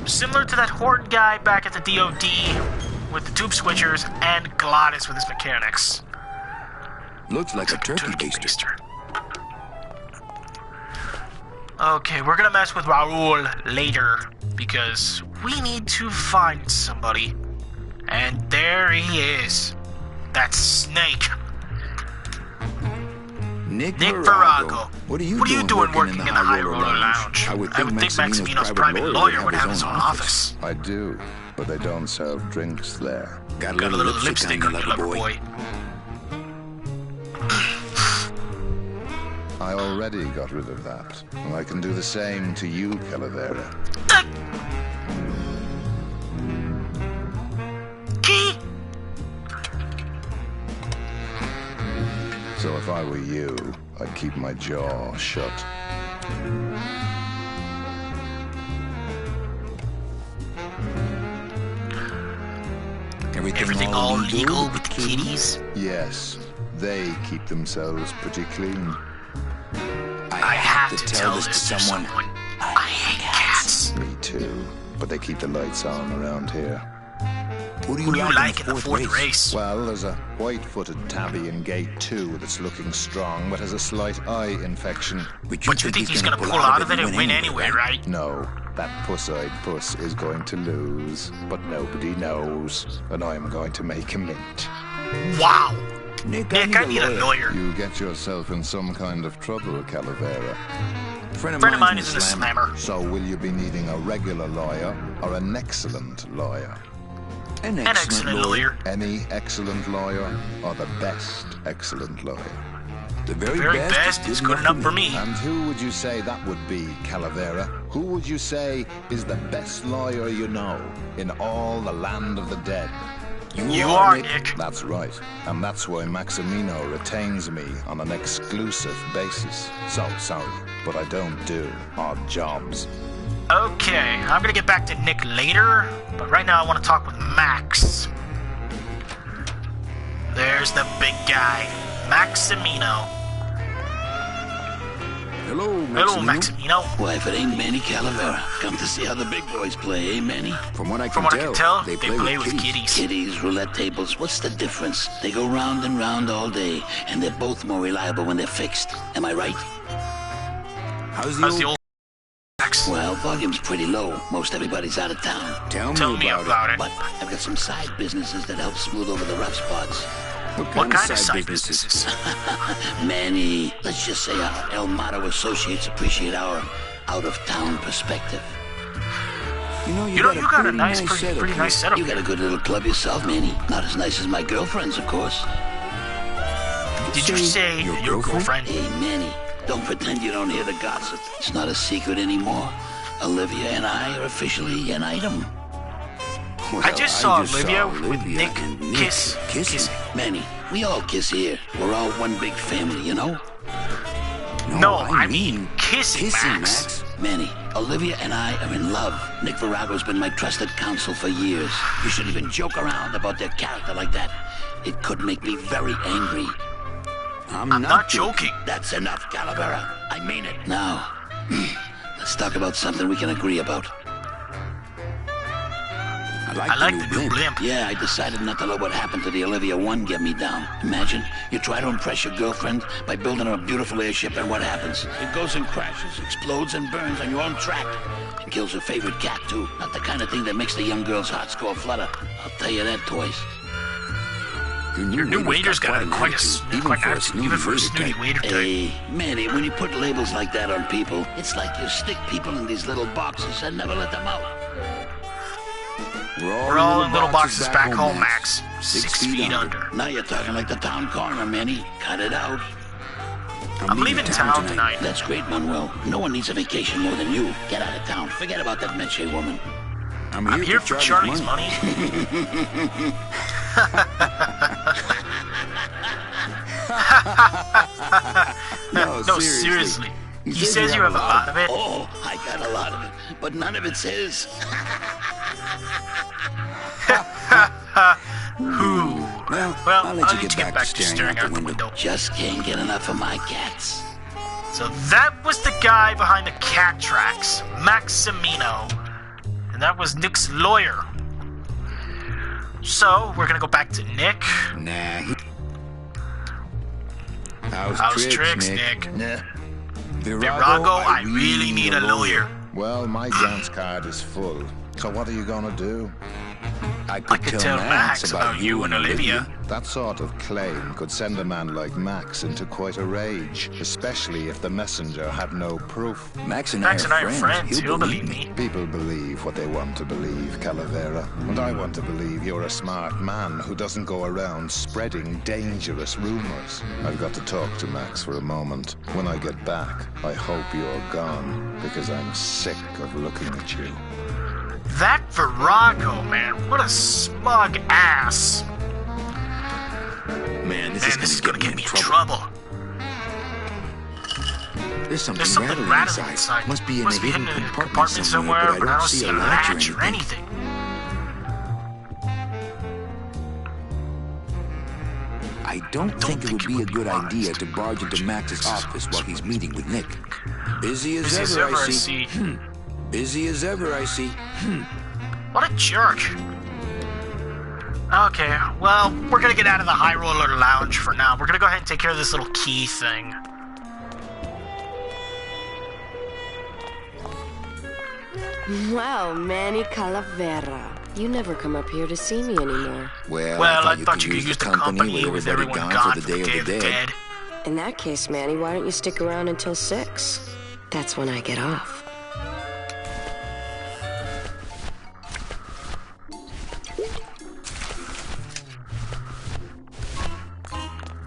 Similar to that Horde guy back at the DOD with the tube switchers and Gladys with his mechanics. Looks like a turkey baster. Okay, we're gonna mess with Raoul later because we need to find somebody. And there he is. That snake. Nick Virago. What are you doing working in the High Roller Lounge? I would think Maximino's private lawyer would have his own office. I do, but they don't serve drinks there. Got a little lipstick on your lover boy. I already got rid of that, and I can do the same to you, Calavera. Key? So if I were you, I'd keep my jaw shut. Everything all legal with the kitties? Yes, they keep themselves pretty clean. I have to tell this to someone. I hate cats. Me too, but they keep the lights on around here. Who do you like in the fourth race? Well, there's a white-footed tabby in gate 2 that's looking strong, but has a slight eye infection. But you think he's gonna pull out of it and win anyway, right? No, that puss-eyed puss is going to lose, but nobody knows, and I'm going to make him mint. Wow! Nick, I need a lawyer. You get yourself in some kind of trouble, Calavera. friend of mine is in a slammer. So will you be needing a regular lawyer or an excellent lawyer? An excellent lawyer. Any excellent lawyer or the best excellent lawyer? The very best is good enough for me. And who would you say that would be, Calavera? Who would you say is the best lawyer you know in all the land of the dead? You are, Nick. That's right. And that's why Maximino retains me on an exclusive basis. So sorry, but I don't do odd jobs. Okay, I'm gonna get back to Nick later, but right now I want to talk with Max. There's the big guy, Maximino. Hello, Maximino. Hello, Maximino. Why, if it ain't Manny Calavera, come to see how the big boys play, eh, Manny? From what I can tell, they play with kitties. Kitties, roulette tables, what's the difference? They go round and round all day, and they're both more reliable when they're fixed. Am I right? How's the old Max? Well, volume's pretty low. Most everybody's out of town. Tell me about it. But I've got some side businesses that help smooth over the rough spots. What kind of side businesses? Many. Let's just say our El Mato associates appreciate our out-of-town perspective. You know, you got a pretty nice setup. You got a good little club yourself, Manny. Not as nice as my girlfriend's, of course. Did you say your girlfriend? Hey, Manny, don't pretend you don't hear the gossip. It's not a secret anymore. Olivia and I are officially an item. Well, I just saw Olivia with Nick kissing. Manny, we all kiss here. We're all one big family, you know? No, I mean kissing, Max. Manny, Olivia and I are in love. Nick Virago's been my trusted counsel for years. You shouldn't even joke around about their character like that. It could make me very angry. I'm not joking. That's enough, Calavera. I mean it. Now, let's talk about something we can agree about. I like the new blimp. Yeah, I decided not to let what happened to the Olivia 1 get me down. Imagine, you try to impress your girlfriend by building her a beautiful airship, and what happens? It goes and crashes, explodes and burns on your own track. And kills her favorite cat, too. Not the kind of thing that makes the young girl's hearts go aflutter. I'll tell you that twice. Your new waiter's got quite an attitude, even for a snooty waiter type. Hey, Manny, when you put labels like that on people, it's like you stick people in these little boxes and never let them out. We're all in little boxes back home, Max. 6 feet under. Now you're talking like the town coroner, Manny. Cut it out. I'm leaving town tonight. That's great, Manuel. No one needs a vacation more than you. Get out of town. Forget about that Meche woman. I'm here for Charlie's money. No, seriously. He says you have a lot of it. Oh, I got a lot of it, but none of it's his. Who? Well, I'll let you get back to staring out the window. Just can't get enough of my cats. So that was the guy behind the cat tracks, Maximino. And that was Nick's lawyer. So, we're gonna go back to Nick. Nah. How's tricks, Nick? Nah. Virago, I really need a lawyer. Well, my dance card is full. So what are you gonna do? I could tell Max about you and Olivia. That sort of claim could send a man like Max into quite a rage, especially if the messenger had no proof. Max and I are friends. He'll believe me. People believe what they want to believe, Calavera. And I want to believe you're a smart man who doesn't go around spreading dangerous rumors. I've got to talk to Max for a moment. When I get back, I hope you're gone, because I'm sick of looking at you. That Virago, man, what a smug ass. Man, this is gonna get me in trouble. There's something rattling inside. Must be in a hidden compartment somewhere, but I don't see a latch or anything. I don't think it would be a good idea to barge into Max's office while he's meeting with Nick. Busy as ever, I see. Busy as ever, I see. What a jerk. Okay, well, we're gonna get out of the High Roller Lounge for now. We're gonna go ahead and take care of this little key thing. Wow, Manny Calavera. You never come up here to see me anymore. Well, I thought you could use the company with everybody gone for the Day of the Dead. In that case, Manny, why don't you stick around until 6? That's when I get off.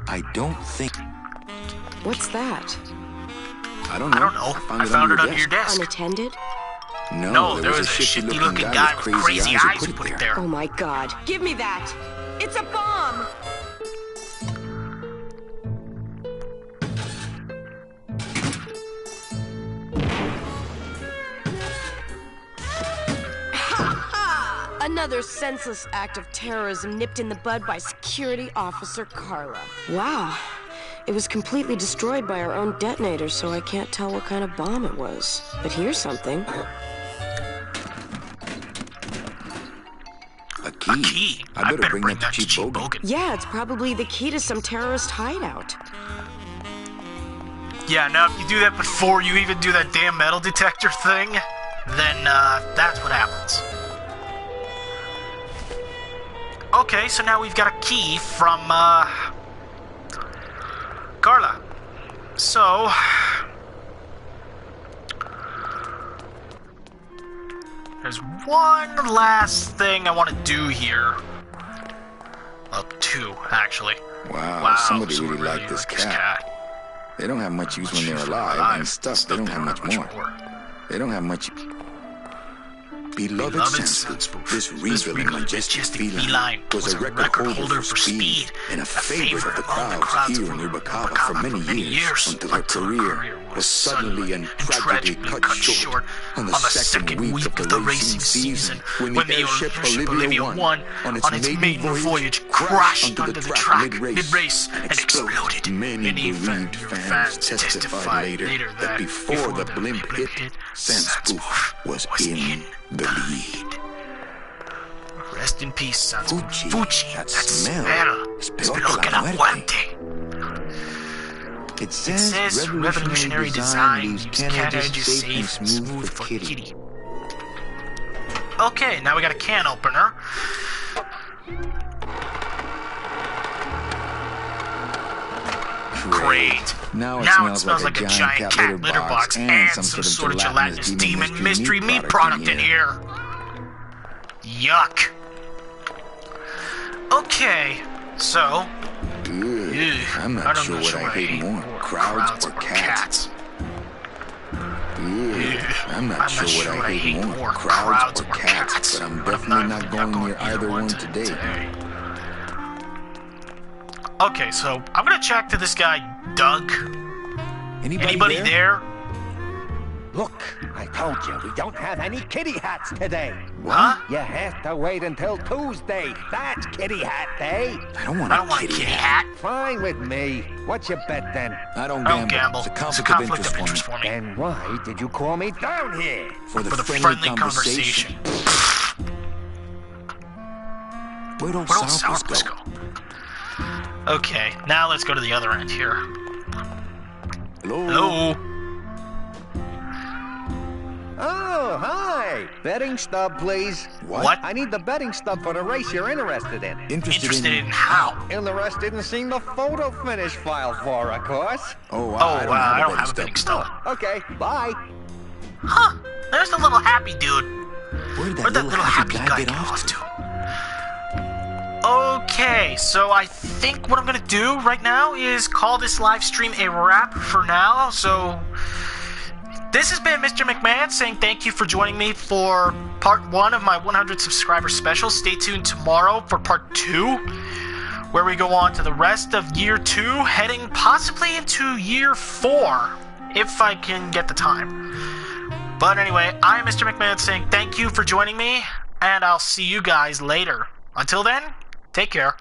I don't think... What's that? I don't know. I found it under your desk. Unattended? No, there was a shifty-looking guy with crazy eyes who put it there. Oh my god. Give me that! It's a bomb! Another senseless act of terrorism nipped in the bud by Security Officer Carla. Wow. It was completely destroyed by our own detonator, so I can't tell what kind of bomb it was. But here's something. A key? I better bring that to Chief Bogan. Yeah, it's probably the key to some terrorist hideout. Yeah, now if you do that before you even do that damn metal detector thing, then that's what happens. Okay, so now we've got a key from, Carla. So... there's one last thing I want to do here. Well, two, actually. Wow, somebody really liked this cat. They don't have much use when they're alive, and stuff, they don't have much more. They don't have much... Beloved Sandspook, this regal and majestic feline was a record holder for speed and a favorite of the crowds here in Rubacava for many years until her career was suddenly and tragically cut short on the second week of the racing season when the airship Olivia 1 on its maiden voyage crashed onto the track mid-race and exploded. Many bereaved fans testified later that before the blimp hit, Sandspook was in the lead. Rest in peace, Sandspook. Fuchi, that smell. Espero que la muerte. It says revolutionary design leaves cat edges safe and smooth for kitty. Okay, now we got a can opener. Great. Now it smells like a giant cat litter box and some sort of gelatinous demon mystery meat product in here. Yuck. Okay, so... I'm not sure what I hate more, crowds or cats. I'm not sure what I hate more, crowds or cats, but I'm definitely not going near either one today. Okay, so I'm gonna check to this guy, Doug. Anybody there? Look, I told you, we don't have any kitty hats today. What? You have to wait until Tuesday. That's kitty hat day. I don't want a kitty hat. Fine with me. What's your bet then? I don't gamble. It's a conflict of interest for me. Then why did you call me down here? For the friendly conversation. Where don't sourpuss go? Okay, now let's go to the other end here. Hello? Oh, hi! Betting stub, please. What? I need the betting stub for the race you're interested in. Interested in how? Interested in seeing the photo finish file for, of course. I don't have a betting stub. Okay, bye. Huh, there's the little happy dude. Where'd that little happy guy get off to? Okay, so I think what I'm gonna do right now is call this live stream a wrap for now. So this has been Mr. McMahon saying thank you for joining me for part 1 of my 100 subscriber special. Stay tuned tomorrow for part 2, where we go on to the rest of year 2, heading possibly into year 4, if I can get the time. But anyway, I'm Mr. McMahon saying thank you for joining me, and I'll see you guys later. Until then, take care.